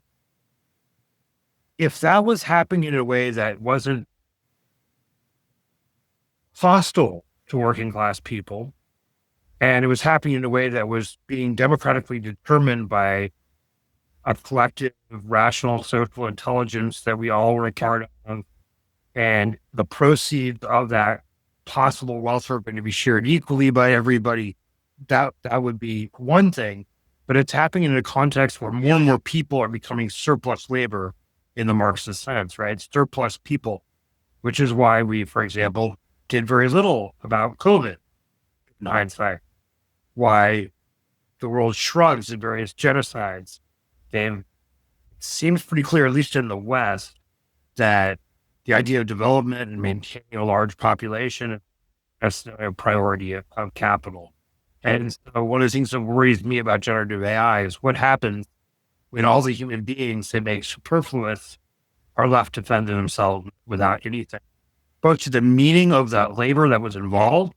if that was happening in a way that wasn't hostile to working class people, and it was happening in a way that was being democratically determined by a collective, rational social intelligence that we all were a part of, and the proceeds of that possible wealth are going to be shared equally by everybody, that would be one thing. But it's happening in a context where more and more people are becoming surplus labor in the Marxist sense, right? Surplus people, which is why we, for example, did very little about COVID in hindsight, why the world shrugs at various genocides. And it seems pretty clear, at least in the West, that the idea of development and maintaining a large population is a priority of capital. And so one of the things that worries me about generative AI is what happens when all the human beings they make superfluous are left to fend themselves without anything, both to the meaning of that labor that was involved,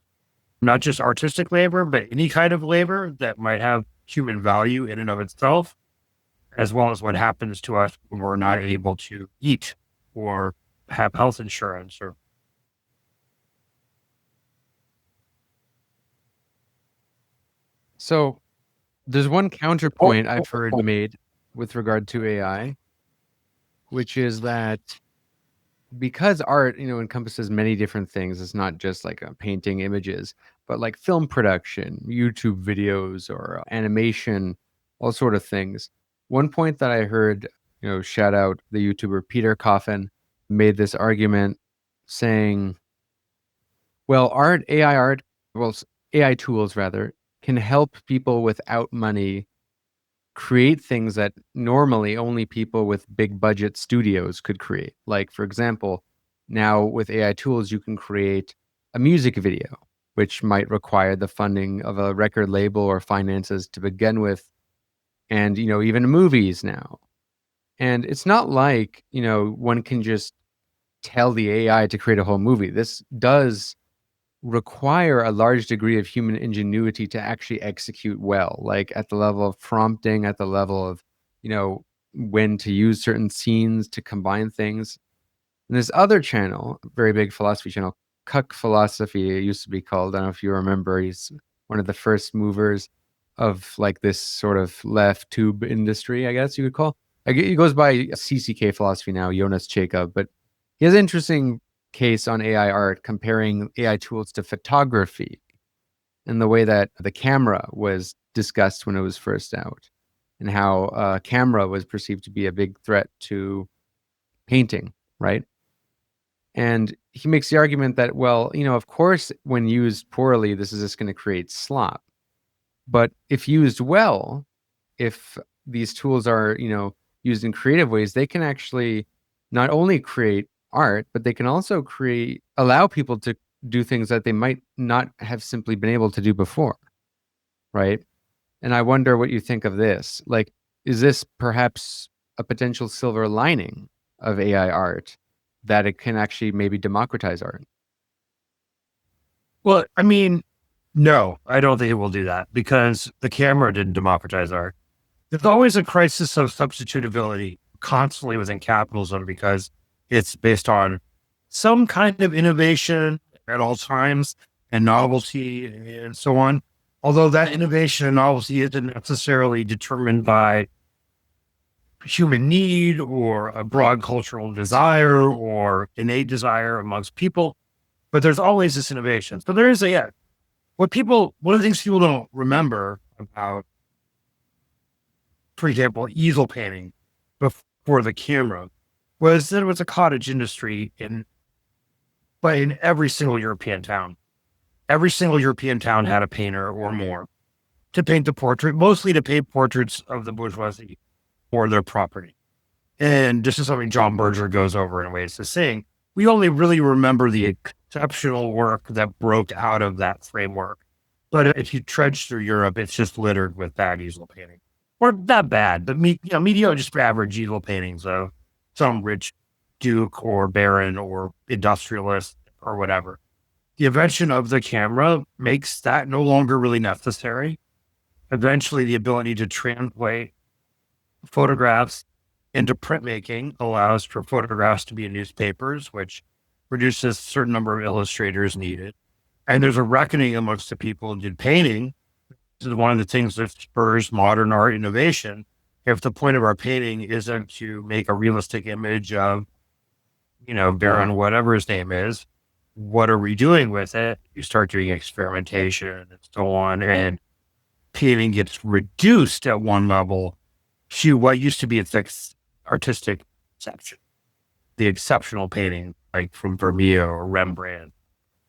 not just artistic labor, but any kind of labor that might have human value in and of itself, as well as what happens to us when we're not able to eat or have health insurance or. So there's one counterpoint I've heard made with regard to AI, which is that because art, encompasses many different things, it's not just like painting images, but like film production, YouTube videos, or animation, all sort of things. One point that I heard, shout out the YouTuber Peter Coffin, made this argument saying, well, AI tools rather, can help people without money create things that normally only people with big budget studios could create. Like, for example, now with AI tools, you can create a music video, which might require the funding of a record label or finances to begin with. And, even movies now. And it's not like, one can just tell the AI to create a whole movie. This does require a large degree of human ingenuity to actually execute well, like at the level of prompting, at the level of, when to use certain scenes to combine things. And this other channel, very big philosophy channel, Cuck Philosophy, it used to be called. I don't know if you remember. He's one of the first movers of like this sort of left tube industry, I guess you could call. He goes by CCK Philosophy now, Jonas Jacob, but he has an interesting case on AI art comparing AI tools to photography and the way that the camera was discussed when it was first out and how camera was perceived to be a big threat to painting, right? And he makes the argument that, well, of course, when used poorly, this is just going to create slop. But if used well, if these tools are, used in creative ways, they can actually not only create art, but they can also allow people to do things that they might not have simply been able to do before, right? And I wonder what you think of this. Like, is this perhaps a potential silver lining of AI art, that it can actually maybe democratize art? Well, I mean, no, I don't think it will do that because the camera didn't democratize art. There's always a crisis of substitutability constantly within capitalism because it's based on some kind of innovation at all times and novelty and so on. Although that innovation and novelty isn't necessarily determined by human need or a broad cultural desire or innate desire amongst people, but there's always this innovation. So there is one of the things people don't remember about, for example, easel painting before the camera was that it was a cottage industry in every single European town. Every single European town had a painter or more to paint the portrait, mostly to paint portraits of the bourgeoisie or their property. And this is something John Berger goes over in ways to saying, we only really remember the exceptional work that broke out of that framework. But if you trudge through Europe, it's just littered with bad easel painting. Or not bad, but mediocre, just average easel paintings of some rich duke or baron or industrialist or whatever. The invention of the camera makes that no longer really necessary. Eventually, the ability to translate photographs into printmaking allows for photographs to be in newspapers, which reduces a certain number of illustrators needed. And there's a reckoning amongst the people who did painting. This is one of the things that spurs modern art innovation. If the point of our painting isn't to make a realistic image of, Baron, whatever his name is, what are we doing with it? You start doing experimentation and so on, and painting gets reduced at one level to what used to be its artistic exception. The exceptional painting, like from Vermeer or Rembrandt,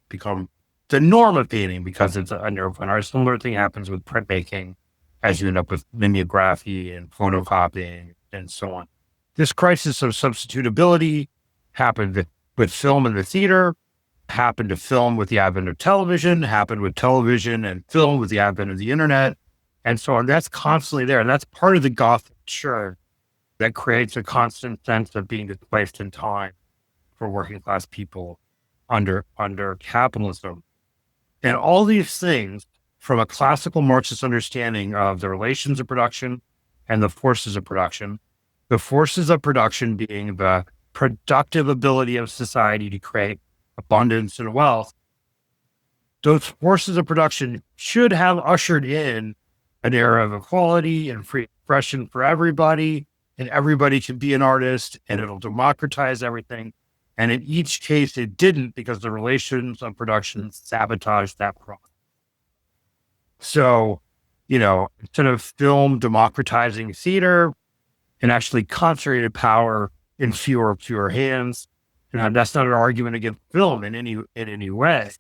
become the norm of painting because it's under open art. Similar thing happens with printmaking as you end up with mimeography and photocopying and so on. This crisis of substitutability happened with film in the theater, happened to film with the advent of television, happened with television and film with the advent of the internet, and so on. That's constantly there. And that's part of the Gothic churn that creates a constant sense of being displaced in time for working class people under capitalism. And all these things, from a classical Marxist understanding of the relations of production and the forces of production, the forces of production being the productive ability of society to create abundance and wealth, those forces of production should have ushered in an era of equality and free expression for everybody, and everybody can be an artist, and it'll democratize everything. And in each case, it didn't, because the relations of production sabotaged that process. So, instead of film democratizing theater and actually concentrated power in fewer hands, that's not an argument against film in any way,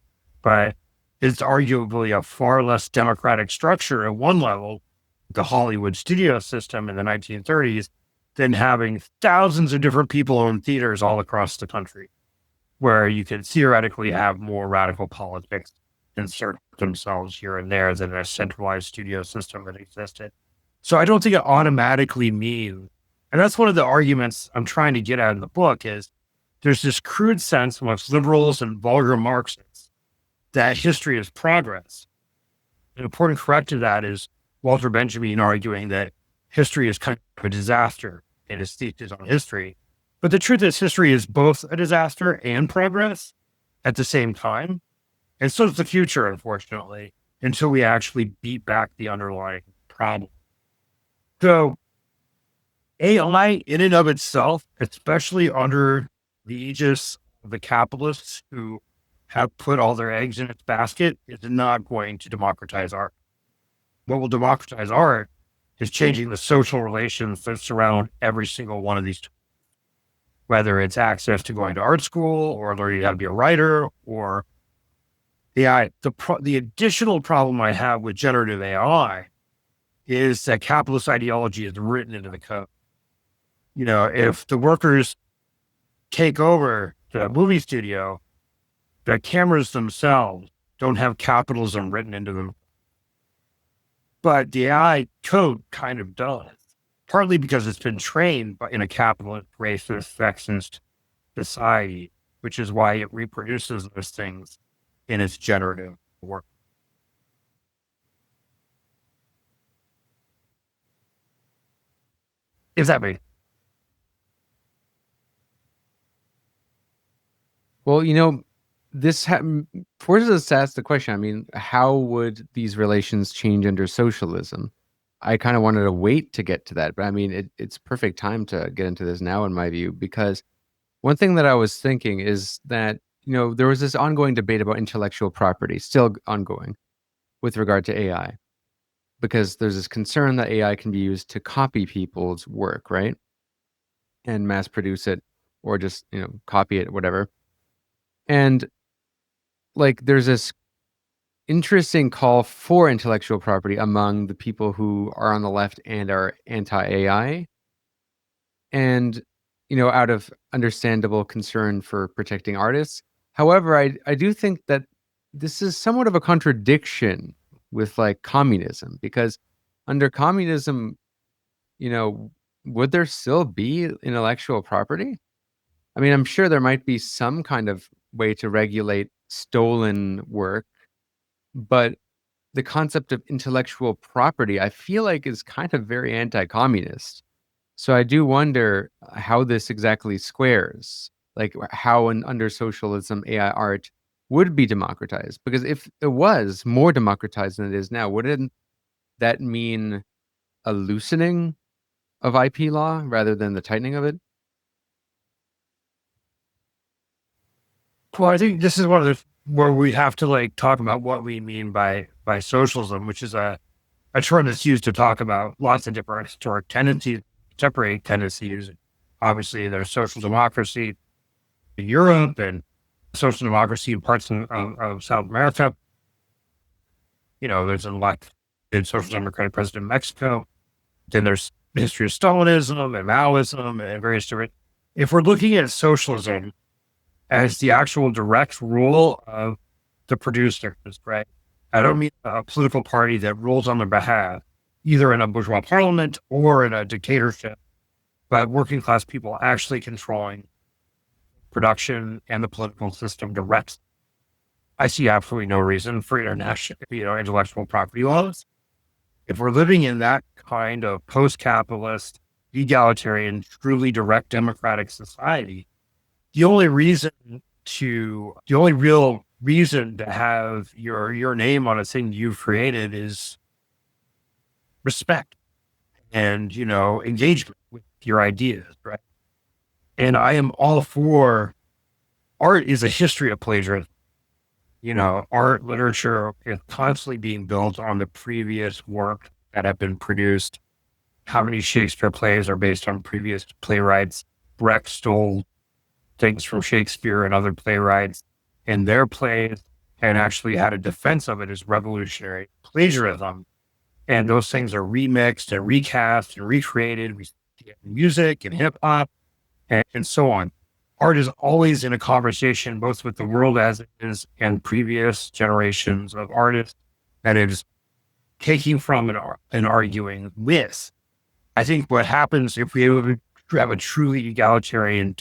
but it's arguably a far less democratic structure at one level, the Hollywood studio system in the 1930s, than having thousands of different people own theaters all across the country, where you could theoretically have more radical politics insert themselves here and there than a centralized studio system that existed. So I don't think it automatically means, and that's one of the arguments I'm trying to get at in the book, is there's this crude sense amongst liberals and vulgar Marxists that history is progress. An important corrective to that is Walter Benjamin arguing that history is kind of a disaster in his thesis on history. But the truth is, history is both a disaster and progress at the same time. And so is the future, unfortunately, until we actually beat back the underlying problem. So AI in and of itself, especially under the aegis of the capitalists who have put all their eggs in its basket, is not going to democratize art. What will democratize art is changing the social relations that surround every single one of these, whether it's access to going to art school or learning how to be a writer or AI. The additional problem I have with generative AI is that capitalist ideology is written into the code. If the workers take over the movie studio, the cameras themselves don't have capitalism written into them. But the AI code kind of does, partly because it's been trained in a capitalist, racist, sexist society, which is why it reproduces those things in its generative work. If that makes sense. Well, this forces us to ask the question. I mean, how would these relations change under socialism? I kind of wanted to wait to get to that, but I mean, it's perfect time to get into this now, in my view, because one thing that I was thinking is that, there was this ongoing debate about intellectual property, still ongoing, with regard to AI, because there's this concern that AI can be used to copy people's work, right? And mass produce it, or just, copy it, whatever. And there's this interesting call for intellectual property among the people who are on the left and are anti-AI. and out of understandable concern for protecting artists. However, I do think that this is somewhat of a contradiction with like communism, because under communism, would there still be intellectual property? I mean, I'm sure there might be some kind of way to regulate stolen work, but the concept of intellectual property, I feel like, is kind of very anti-communist. So I do wonder how this exactly squares, like how under socialism AI art would be democratized. Because if it was more democratized than it is now, wouldn't that mean a loosening of IP law rather than the tightening of it? Well, I think this is one of the where we have to like talk about what we mean by socialism, which is a term that's used to talk about lots of different historic tendencies, contemporary tendencies. Obviously, there's social democracy in Europe and social democracy in parts of South America. There's an elected social democratic president in Mexico. Then there's the history of Stalinism and Maoism and various different. If we're looking at socialism as the actual direct rule of the producers, right? I don't mean a political party that rules on their behalf, either in a bourgeois parliament or in a dictatorship, but working class people actually controlling production and the political system directly. I see absolutely no reason for international, intellectual property laws. If we're living in that kind of post-capitalist, egalitarian, truly direct democratic society, the only real reason to have your name on a thing you've created is respect and, engagement with your ideas, right? And I am all for art is a history of plagiarism. Art, literature is constantly being built on the previous work that have been produced. How many Shakespeare plays are based on previous playwrights? Brecht stole things from Shakespeare and other playwrights in their plays and actually had a defense of it as revolutionary plagiarism. And those things are remixed and recast and recreated in music and hip hop and so on. Art is always in a conversation, both with the world as it is and previous generations of artists that it is taking from and arguing with. I think what happens if we have a truly egalitarian,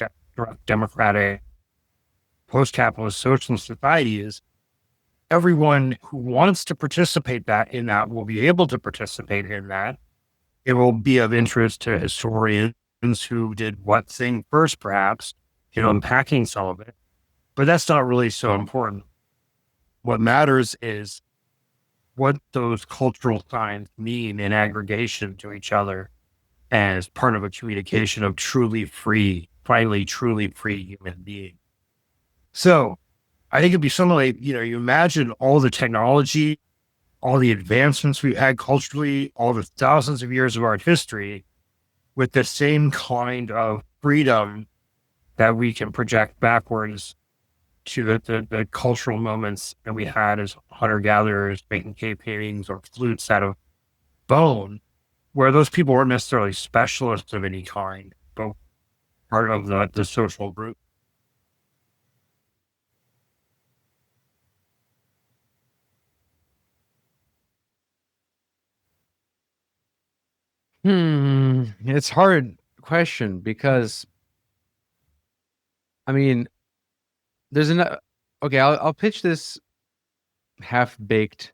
democratic, post-capitalist socialist society is everyone who wants to participate in that will be able to participate in that. It will be of interest to historians who did what thing first, perhaps, unpacking some of it. But that's not really so important. What matters is what those cultural signs mean in aggregation to each other as part of a communication of finally truly free human being. So I think it'd be something like, you imagine all the technology, all the advancements we've had culturally, all the thousands of years of art history with the same kind of freedom that we can project backwards to the cultural moments that we had as hunter-gatherers making cave paintings or flutes out of bone, where those people weren't necessarily specialists of any kind, but part of the social group. It's a hard question because, I mean, there's okay, I'll pitch this half-baked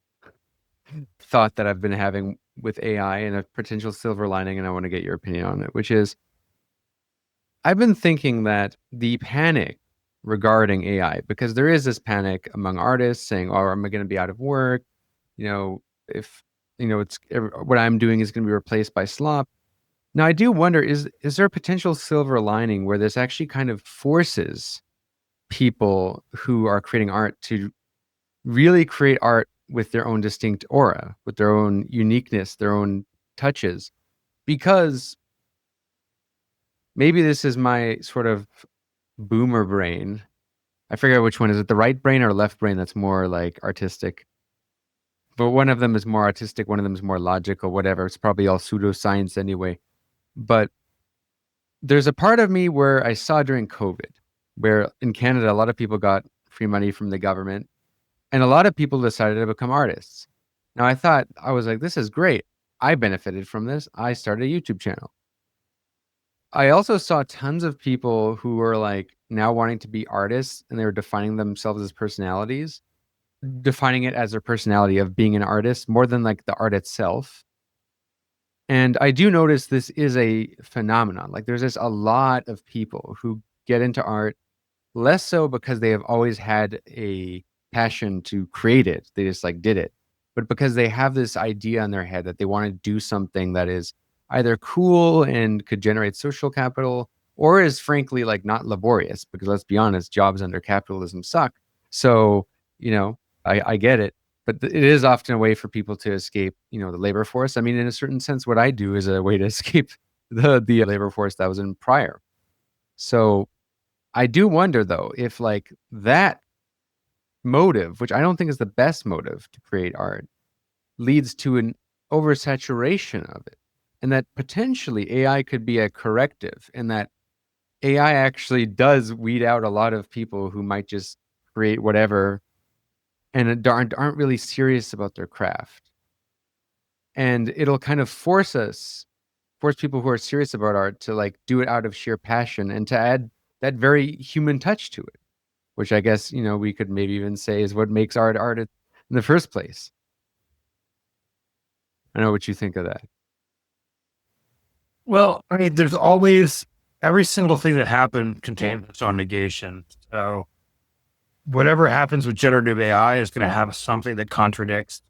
thought that I've been having with AI and a potential silver lining, and I want to get your opinion on it, which is, I've been thinking that the panic regarding AI, because there is this panic among artists saying, "Oh, am I going to be out of work? If it's what I'm doing is going to be replaced by slop." Now, I do wonder, is there a potential silver lining where this actually kind of forces people who are creating art to really create art with their own distinct aura, with their own uniqueness, their own touches? Because maybe this is my sort of boomer brain. I forget which one. Is it the right brain or left brain that's more like artistic? But one of them is more artistic, one of them is more logical, whatever. It's probably all pseudoscience anyway. But there's a part of me where I saw during COVID, where in Canada, a lot of people got free money from the government and a lot of people decided to become artists. Now I was like, this is great. I benefited from this. I started a YouTube channel. I also saw tons of people who were like now wanting to be artists and they were defining themselves as personalities, defining it as their personality of being an artist more than like the art itself. And I do notice this is a phenomenon. Like there's just a lot of people who get into art less so because they have always had a passion to create it. They just like did it. But because they have this idea in their head that they want to do something that is either cool and could generate social capital or is frankly like not laborious, because let's be honest, jobs under capitalism suck. So, I get it. But it is often a way for people to escape, the labor force. I mean, in a certain sense, what I do is a way to escape the labor force that was in prior. So I do wonder, though, if like that motive, which I don't think is the best motive to create art, leads to an oversaturation of it. And that potentially AI could be a corrective, and that AI actually does weed out a lot of people who might just create whatever and aren't really serious about their craft. And it'll kind of force people who are serious about art to like do it out of sheer passion and to add that very human touch to it, which I guess, we could maybe even say is what makes art in the first place. I know what you think of that. Well, I mean, there's always, every single thing that happened contains its own negation. So whatever happens with generative AI is going to have something that contradicts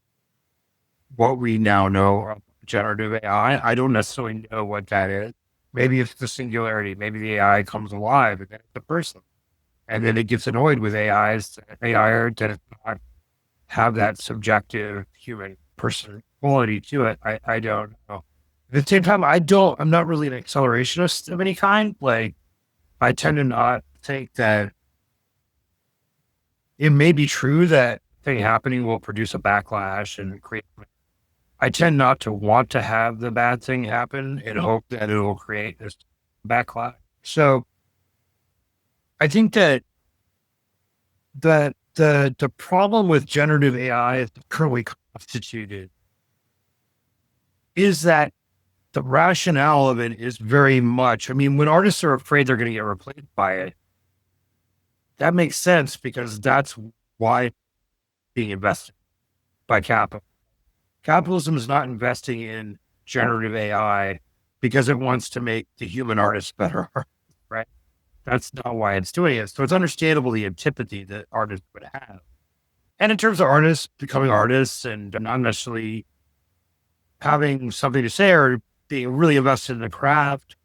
what we now know of generative AI. I don't necessarily know what that is. Maybe it's the singularity. Maybe the AI comes alive and then it's a person. And then it gets annoyed with AI art that does not have that subjective human person quality to it. I don't know. At the same time, I'm not really an accelerationist of any kind. Like, I tend to not think that it may be true that thing happening will produce a backlash and create. I tend not to want to have the bad thing happen and hope that it will create this backlash. So I think that the problem with generative AI as currently constituted is that the rationale of it is very much, I mean, when artists are afraid they're going to get replaced by it, that makes sense because that's why it's being invested by capital. Capitalism is not investing in generative AI because it wants to make the human artist better, right? That's not why it's doing it. So it's understandable the antipathy that artists would have. And in terms of artists becoming artists and not necessarily having something to say or being really invested in the craft,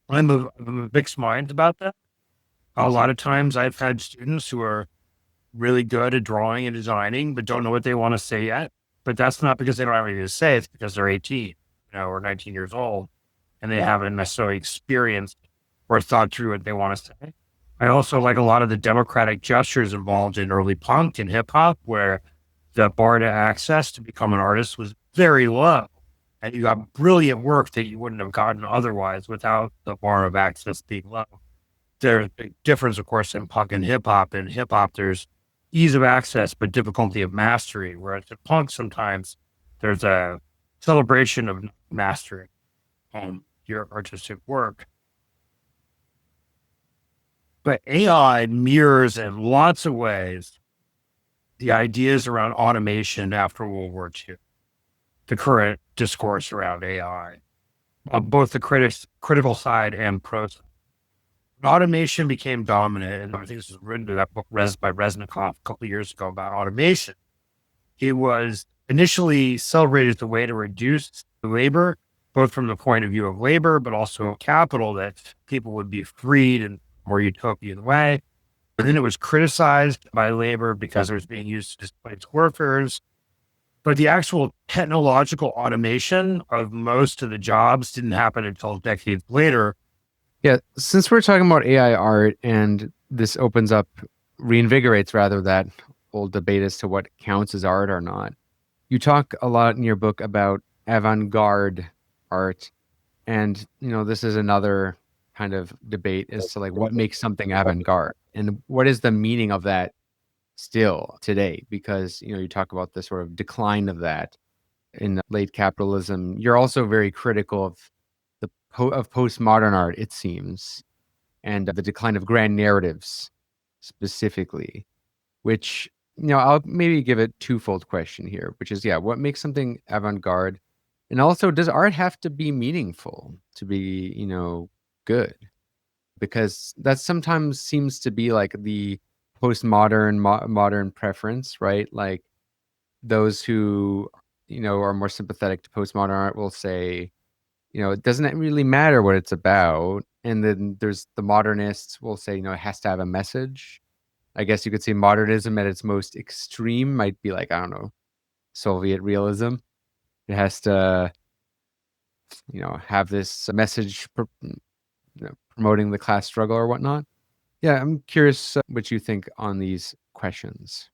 I'm of a mixed mind about that. A lot of times I've had students who are really good at drawing and designing, but don't know what they want to say yet. But that's not because they don't have anything to say. It's because they're 18, or 19 years old, and they haven't necessarily experienced or thought through what they want to say. I also like a lot of the democratic gestures involved in early punk and hip hop, where the bar to access to become an artist was very low. And you got brilliant work that you wouldn't have gotten otherwise without the bar of access being low. There's a big difference, of course, in punk and hip hop. In hip hop, there's ease of access, but difficulty of mastery. Whereas in punk, sometimes there's a celebration of mastering your artistic work. But AI mirrors in lots of ways the ideas around automation after World War II, the current discourse around AI, on both the critical side and pro side. Automation became dominant, and I think this was written in that book by Resnikov a couple of years ago about automation. It was initially celebrated as a way to reduce labor, both from the point of view of labor, but also capital, that people would be freed in a more utopian way. But then it was criticized by labor because it was being used to displace workers. But the actual technological automation of most of the jobs didn't happen until decades later. Yeah, since we're talking about AI art, and this reinvigorates rather that whole debate as to what counts as art or not. You talk a lot in your book about avant-garde art And, this is another kind of debate as to like what makes something avant-garde and what is the meaning of that still today, because, you talk about the sort of decline of that in late capitalism. You're also very critical of of postmodern art, it seems, and the decline of grand narratives specifically, which, I'll maybe give a twofold question here, which is, what makes something avant-garde? And also, does art have to be meaningful to be, good? Because that sometimes seems to be like the postmodern modern preference, right? Like those who, are more sympathetic to postmodern art will say, it doesn't really matter what it's about. And then there's the modernists will say, it has to have a message. I guess you could say modernism at its most extreme might be like, I don't know, Soviet realism. It has to, have this message promoting the class struggle or whatnot. Yeah, I'm curious what you think on these questions.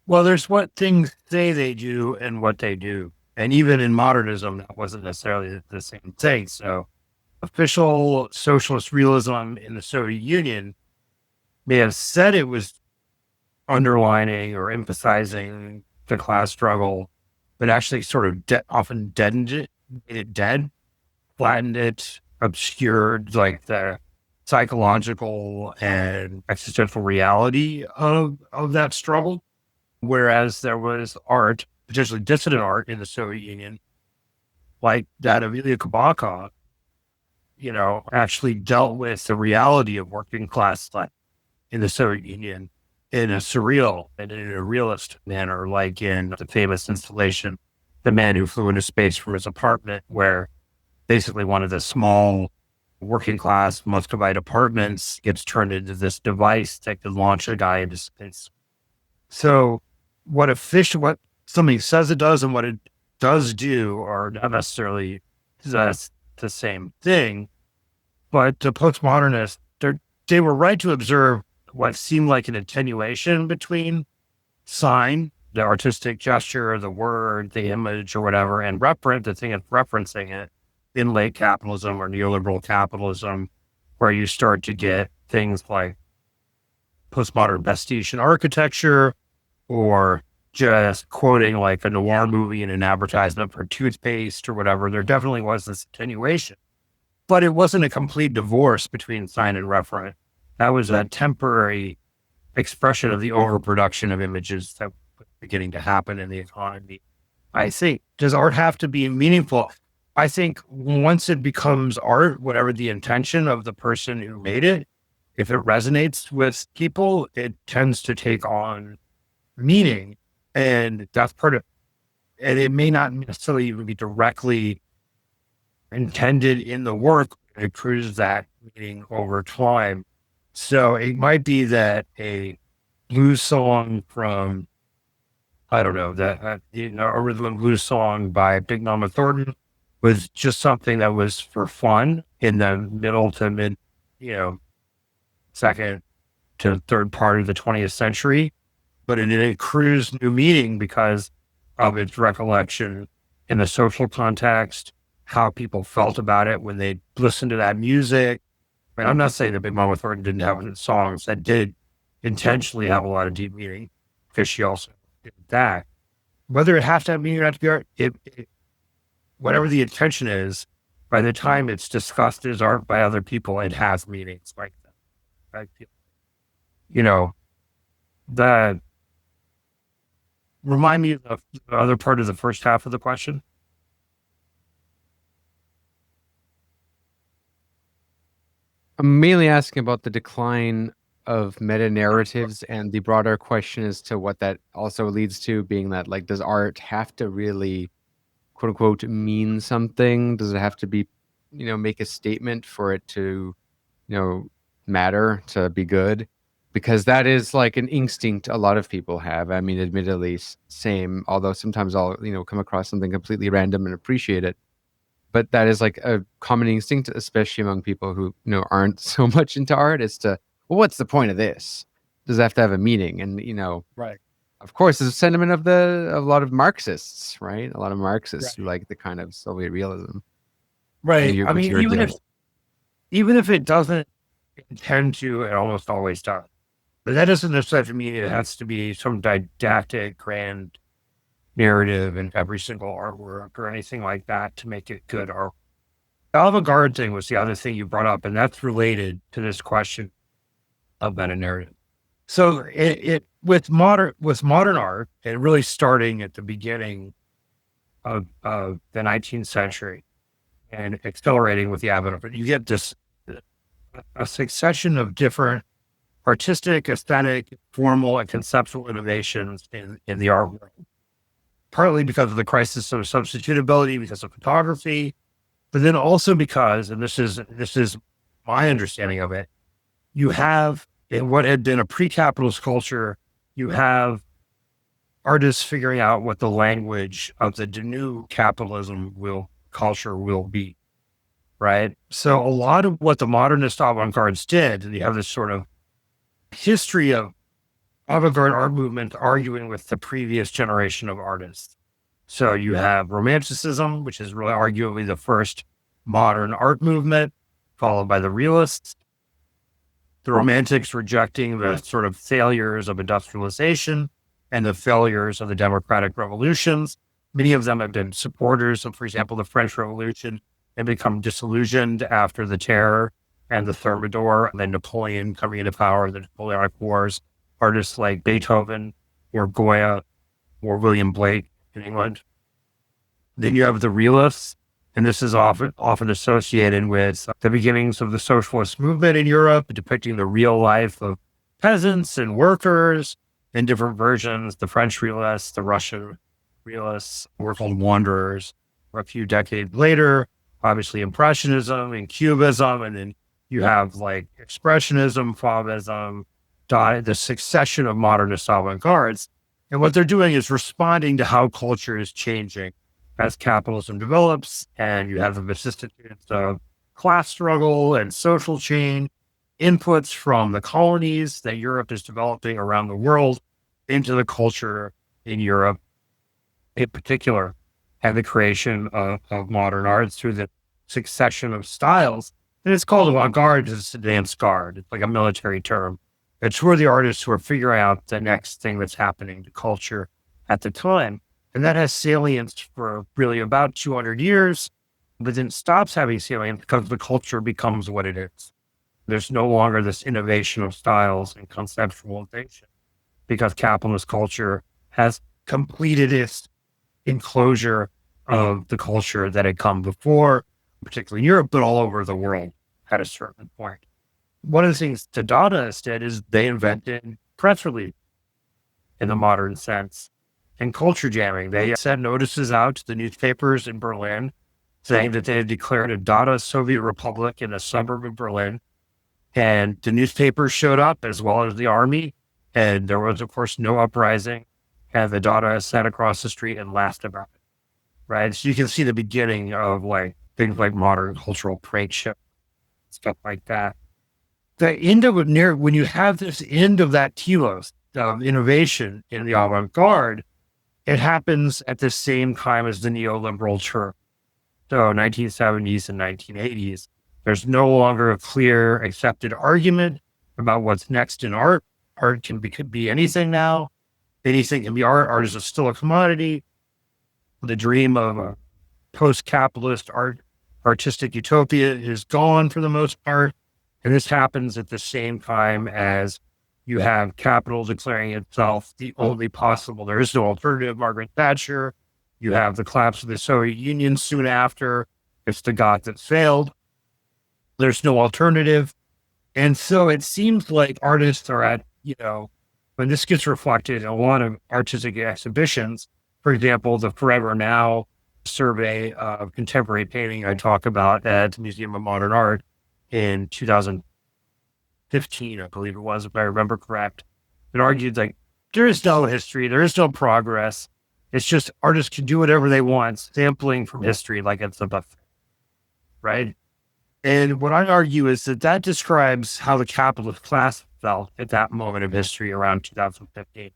Well, there's what things say they do and what they do. And even in modernism, that wasn't necessarily the same thing. So official socialist realism in the Soviet Union may have said it was underlining or emphasizing the class struggle, but actually sort of often deadened it, made it dead, flattened it, obscured like the psychological and existential reality of that struggle. Whereas there was art, potentially dissident art in the Soviet Union, like that of Ilya Kabakov, actually dealt with the reality of working class life in the Soviet Union in a surreal and in a realist manner, like in the famous installation, The Man Who Flew into Space from His Apartment, where basically one of the small working class Muscovite apartments gets turned into this device that can launch a guy into space. So what something says it does and what it does do are not necessarily the same thing. But the postmodernists, they were right to observe what seemed like an attenuation between sign, the artistic gesture, the word, the image or whatever, and the thing of referencing it in late capitalism or neoliberal capitalism, where you start to get things like postmodern pastiche in architecture, or just quoting like a noir movie in an advertisement for toothpaste or whatever. There definitely was this attenuation, but it wasn't a complete divorce between sign and referent. That was a temporary expression of the overproduction of images that was beginning to happen in the economy. I think, does art have to be meaningful? I think once it becomes art, whatever the intention of the person who made it, if it resonates with people, it tends to take on meaning, and that's part of, and it may not necessarily even be directly intended in the work. It accrues that meaning over time. So it might be that a blues song from, I don't know, that a rhythm and blues song by Big Mama Thornton was just something that was for fun in the middle to mid, second to third part of the 20th century. But it accrues new meaning because of its recollection in the social context, how people felt about it when they listened to that music. I mean, I'm not saying that Big Mama Thornton didn't have songs that did intentionally have a lot of deep meaning, because she also did that. Whether it has to have meaning or not to be art, whatever the intention is, by the time it's discussed as art by other people, it has meanings like that. Right? Remind me of the other part of the first half of the question. I'm mainly asking about the decline of meta narratives and the broader question as to what that also leads to, being that, like, does art have to really, quote unquote, mean something? Does it have to be, make a statement for it to, matter, to be good? Because that is like an instinct a lot of people have. I mean, admittedly, same, although sometimes I'll, come across something completely random and appreciate it. But that is like a common instinct, especially among people who, aren't so much into art, as to, well, what's the point of this? Does it have to have a meaning? And, Right. Of course, it's a sentiment of a lot of Marxists, right? A lot of Marxists who like the kind of Soviet realism. Right. I Which mean, you're even if it doesn't intend to, it almost always does. But that doesn't necessarily mean it has to be some didactic, grand narrative in every single artwork or anything like that to make it good art. The avant-garde thing was the other thing you brought up, and that's related to this question of meta narrative. So it with modern art, and really starting at the beginning of the 19th century and accelerating with the avant-garde, you get this a succession of different artistic, aesthetic, formal, and conceptual innovations in the art world. Partly because of the crisis of substitutability, because of photography, but then also because, and this is my understanding of it, you have in what had been a pre-capitalist culture, you have artists figuring out what the language of the new capitalism culture will be, right? So a lot of what the modernist avant-gardes did, and you have this sort of history of avant-garde art movement arguing with the previous generation of artists. So you have Romanticism, which is really arguably the first modern art movement, followed by the Realists. The Romantics rejecting the sort of failures of industrialization and the failures of the democratic revolutions. Many of them have been supporters of, for example, the French Revolution and become disillusioned after the Terror and the Thermidor, and then Napoleon coming into power, the Napoleonic Wars. Artists like Beethoven or Goya or William Blake in England. Then you have the Realists, and this is often associated with the beginnings of the socialist movement in Europe, depicting the real life of peasants and workers in different versions. The French Realists, the Russian Realists were called wanderers. Or a few decades later, obviously Impressionism and Cubism, and then you have like Expressionism, Fauvism, the succession of modernist avant-gardes. And what they're doing is responding to how culture is changing as capitalism develops, and you have the vicissitudes of class struggle and social change, inputs from the colonies that Europe is developing around the world into the culture in Europe in particular, and the creation of modern arts through the succession of styles. And it's called avant-garde, it's advanced guard. It's like a military term. It's where the artists who are figuring out the next thing that's happening to culture at the time. And that has salience for really about 200 years, but then stops having salience because the culture becomes what it is. There's no longer this innovation of styles and conceptualization because capitalist culture has completed its enclosure of the culture that had come before, particularly in Europe, but all over the world at a certain point. One of the things the Dadaists did is they invented press release in the modern sense and culture jamming. They sent notices out to the newspapers in Berlin saying that they had declared a Dada Soviet Republic in a suburb of Berlin. And the newspapers showed up as well as the army. And there was, of course, no uprising. And the Dadaists sat across the street and laughed about it. Right. So you can see the beginning of like things like modern cultural prank show, stuff like that. The end of it, when you have this end of that telos of innovation in the avant-garde, it happens at the same time as the neoliberal turn. So 1970s and 1980s, there's no longer a clear accepted argument about what's next in art. Art can be anything now. Anything can be art. Art is still a commodity. The dream of a post-capitalist artistic utopia is gone for the most part. And this happens at the same time as you have capital declaring itself the only possible. There is no alternative. Margaret Thatcher. You have the collapse of the Soviet Union soon after. It's the God that failed. There's no alternative. And so it seems like artists are at, when this gets reflected in a lot of artistic exhibitions, for example, the Forever Now survey of contemporary painting I talk about at the Museum of Modern Art in 2015, I believe it was, if I remember correct. It argued like there is no history, there is no progress. It's just artists can do whatever they want, sampling from history like it's a buffet, right? And what I argue is that describes how the capitalist class felt at that moment of history around 2015.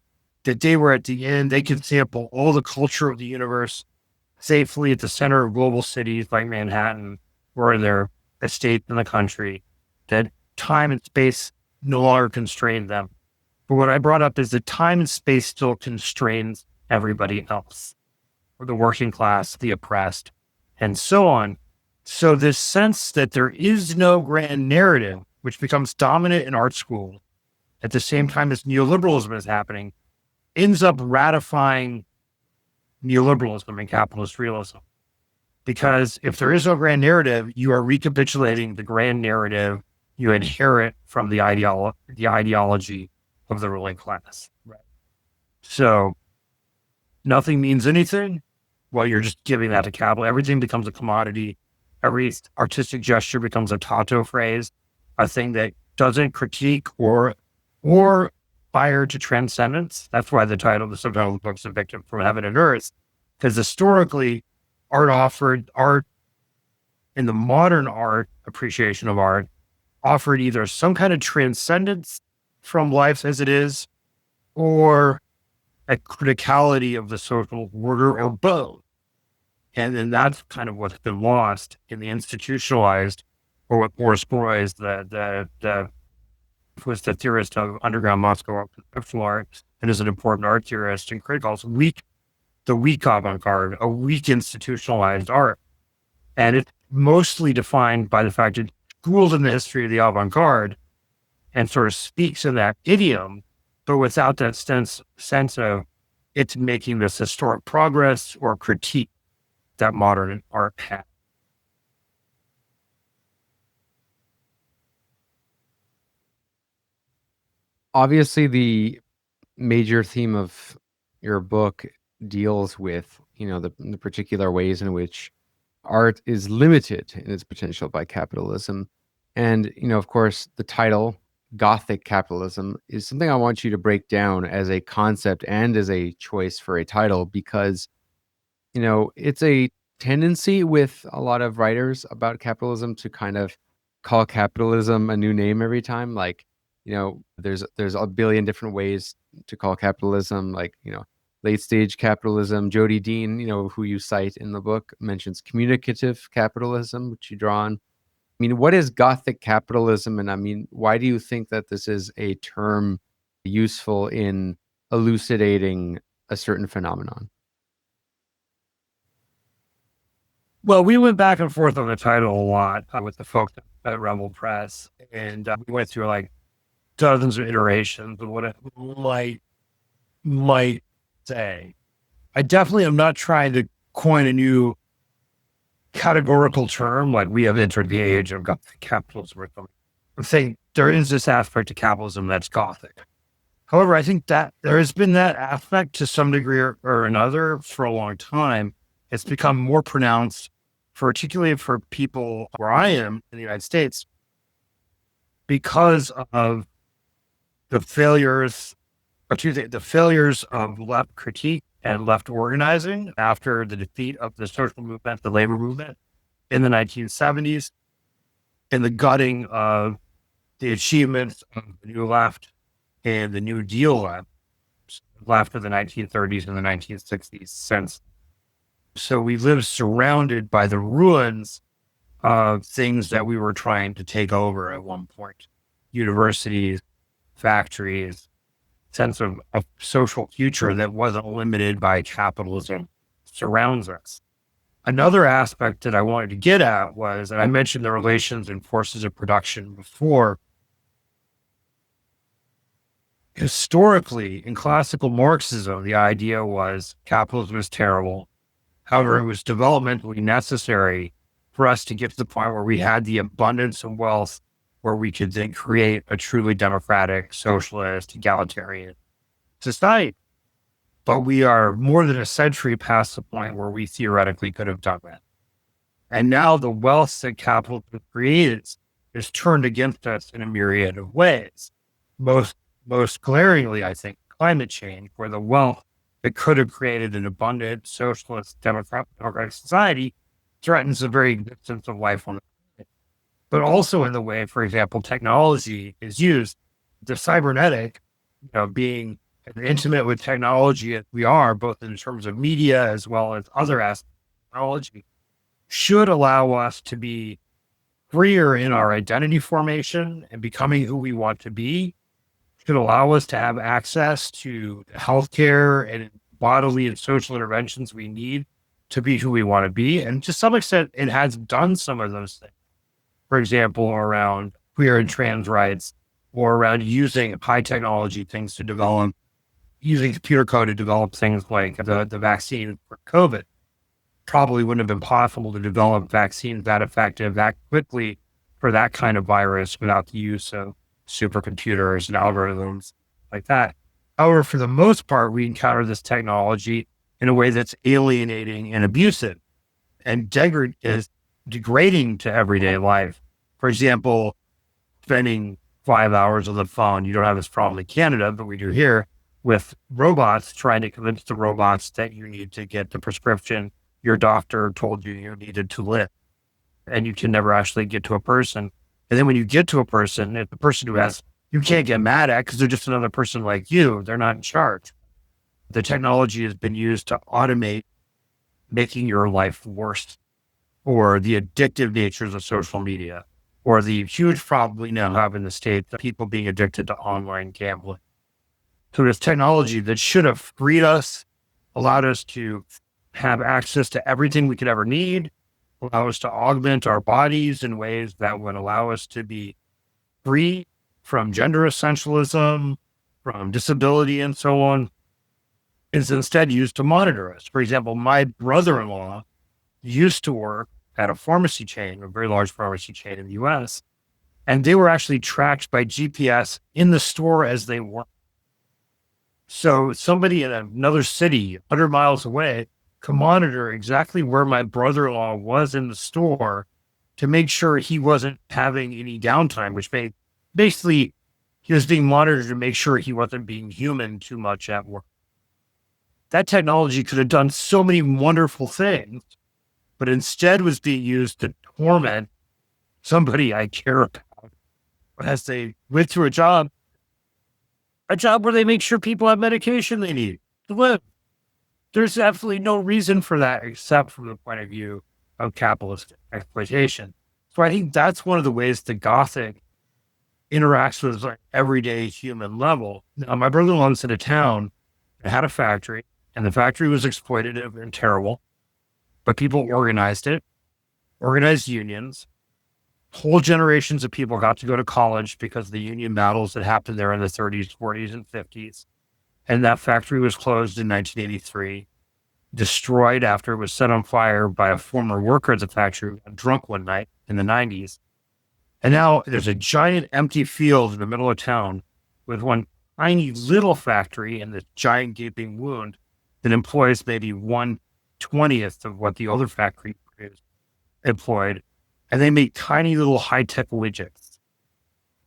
that they were at the end, they could sample all the culture of the universe safely at the center of global cities like Manhattan or their estates in the country, that time and space no longer constrained them. But what I brought up is that time and space still constrains everybody else, or the working class, the oppressed, and so on. So this sense that there is no grand narrative, which becomes dominant in art school at the same time as neoliberalism is happening, ends up ratifying neoliberalism and capitalist realism. Because if there is no grand narrative, you are recapitulating the grand narrative you inherit from the ideology of the ruling class. Right. So nothing means anything. Well, you're just giving that to capital. Everything becomes a commodity. Every artistic gesture becomes a tato phrase, a thing that doesn't critique or aspire to transcendence. That's why the subtitle of the book is A Victim from Heaven and Earth, because historically, art in the modern art appreciation of art offered either some kind of transcendence from life as it is, or a criticality of the social order, or both. And then that's kind of what's been lost in the institutionalized, or what Boris Boys, was the theorist of underground Moscow conceptual art, and is an important art theorist and critic, also the weak avant-garde, a weak institutionalized art. And it's mostly defined by the fact that schooled in the history of the avant-garde and sort of speaks in that idiom, but without that sense of it's making this historic progress or critique that modern art has. Obviously, the major theme of your book deals with, the particular ways in which art is limited in its potential by capitalism. And, of course, the title, Gothic Capitalism, is something I want you to break down as a concept and as a choice for a title, because, it's a tendency with a lot of writers about capitalism to kind of call capitalism a new name every time. Like, there's a billion different ways to call capitalism, like, late stage capitalism. Jody Dean, who you cite in the book, mentions communicative capitalism, which you draw on. I mean, what is Gothic capitalism? And I mean, why do you think that this is a term useful in elucidating a certain phenomenon? Well, we went back and forth on the title a lot with the folks at Rebel Press, and we went through like dozens of iterations of what it might say. I definitely am not trying to coin a new categorical term like we have entered the age of Gothic capitalism or something. I'm saying there is this aspect of capitalism that's Gothic. However, I think that there has been that aspect to some degree or another for a long time. It's become more pronounced, particularly for people where I am in the United States, because of the failures of left critique and left organizing after the defeat of the social movement, the labor movement in the 1970s, and the gutting of the achievements of the New Left and the New Deal left of the 1930s and the 1960s since. So we live surrounded by the ruins of things that we were trying to take over at one point. Universities, factories, sense of a social future that wasn't limited by capitalism surrounds us. Another aspect that I wanted to get at was, and I mentioned the relations and forces of production before, historically in classical Marxism, the idea was capitalism is terrible. However, it was developmentally necessary for us to get to the point where we had the abundance of wealth where we could then create a truly democratic, socialist, egalitarian society. But we are more than a century past the point where we theoretically could have done that. And now the wealth that capitalism creates is turned against us in a myriad of ways. Most glaringly, I think, climate change, where the wealth that could have created an abundant, socialist, democratic society threatens the very existence of life on the planet. But also in the way, for example, technology is used, the cybernetic, being and intimate with technology as we are, both in terms of media as well as other aspects of technology, should allow us to be freer in our identity formation and becoming who we want to be, should allow us to have access to healthcare and bodily and social interventions we need to be who we want to be. And to some extent, it has done some of those things. For example, around queer and trans rights, or around using high technology things to develop, using computer code to develop things like the vaccine for COVID. Probably wouldn't have been possible to develop vaccines that effective, that quickly for that kind of virus without the use of supercomputers and algorithms like that. However, for the most part, we encounter this technology in a way that's alienating and abusive and is degrading to everyday life. For example, spending 5 hours on the phone. You don't have this problem in Canada, but we do here with robots, trying to convince the robots that you need to get the prescription your doctor told you needed to live, and you can never actually get to a person. And then when you get to a person, it's the person who has, you can't get mad at because they're just another person like you. They're not in charge. The technology has been used to automate making your life worse, or the addictive natures of social media, or the huge problem we now have in the States of people being addicted to online gambling. So this technology that should have freed us, allowed us to have access to everything we could ever need, allow us to augment our bodies in ways that would allow us to be free from gender essentialism, from disability, and so on, is instead used to monitor us. For example, my brother-in-law used to work at a pharmacy chain, a very large pharmacy chain in the US, and they were actually tracked by GPS in the store as they worked. So somebody in another city, 100 miles away, could monitor exactly where my brother-in-law was in the store to make sure he wasn't having any downtime, which basically he was being monitored to make sure he wasn't being human too much at work. That technology could have done so many wonderful things, but instead was being used to torment somebody I care about as they went through a job where they make sure people have medication they need to live. There's absolutely no reason for that except from the point of view of capitalist exploitation. So I think that's one of the ways the Gothic interacts with like everyday human level. Now, my brother-in-law lives in a town that had a factory, and the factory was exploitative and terrible, but people organized it, organized unions. Whole generations of people got to go to college because of the union battles that happened there in the 30s, 40s, and 50s. And that factory was closed in 1983, destroyed after it was set on fire by a former worker at the factory who got drunk one night in the 90s. And now there's a giant empty field in the middle of town with one tiny little factory and this giant gaping wound that employs maybe 1/20th of what the other factory employed. And they make tiny little high-tech widgets.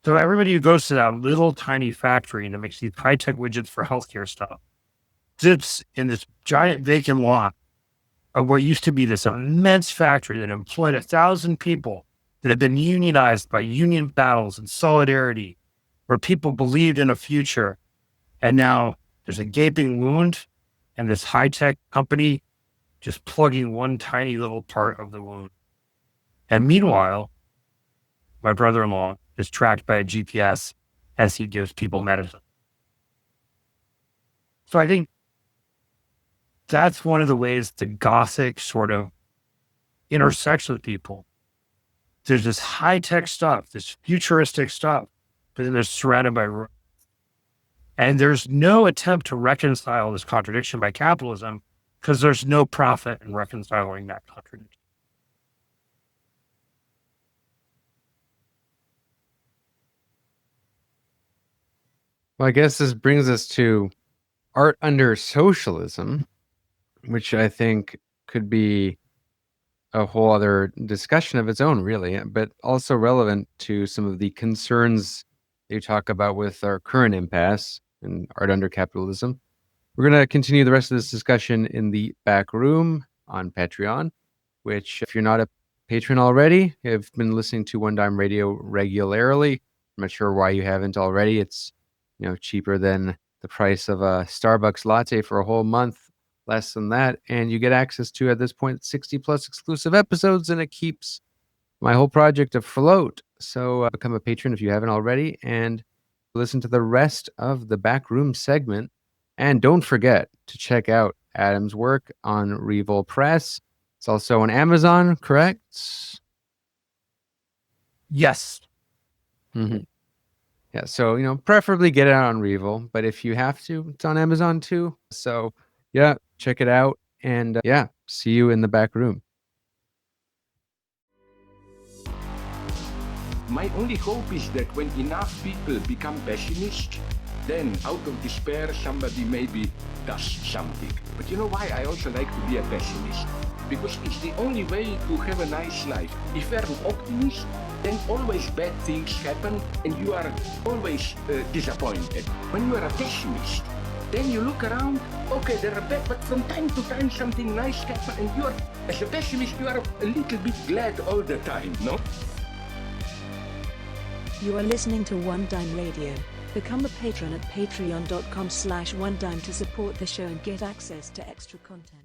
So everybody who goes to that little tiny factory that makes these high-tech widgets for healthcare stuff sits in this giant vacant lot of what used to be this immense factory that employed 1,000 people that had been unionized by union battles and solidarity, where people believed in a future. And now there's a gaping wound and this high-tech company just plugging one tiny little part of the wound. And meanwhile, my brother-in-law is tracked by a GPS as he gives people medicine. So I think that's one of the ways the Gothic sort of intersects with people. There's this high-tech stuff, this futuristic stuff, but then they're surrounded by ruins. And there's no attempt to reconcile this contradiction by capitalism because there's no profit in reconciling that contradiction. Well, I guess this brings us to art under socialism, which I think could be a whole other discussion of its own, really, but also relevant to some of the concerns you talk about with our current impasse in art under capitalism. We're going to continue the rest of this discussion in the back room on Patreon, which if you're not a patron already, have been listening to One Dime Radio regularly. I'm not sure why you haven't already. It's cheaper than the price of a Starbucks latte for a whole month, less than that. And you get access to, at this point, 60 plus exclusive episodes, and it keeps my whole project afloat. So become a patron if you haven't already, and listen to the rest of the Backroom segment. And don't forget to check out Adam's work on Revol Press. It's also on Amazon, correct? Yes. Mm-hmm. Yeah, so, preferably get it out on Revol, but if you have to, it's on Amazon too. So, yeah, check it out. And see you in the back room. My only hope is that when enough people become pessimists, then out of despair somebody maybe does something. But you know why I also like to be a pessimist? Because it's the only way to have a nice life. If you're an optimist, then always bad things happen and you are always disappointed. When you are a pessimist, then you look around, okay, there are bad, but from time to time something nice happens, and you are, as a pessimist, you are a little bit glad all the time, no? You are listening to One Dime Radio. Become a patron at patreon.com/onedime to support the show and get access to extra content.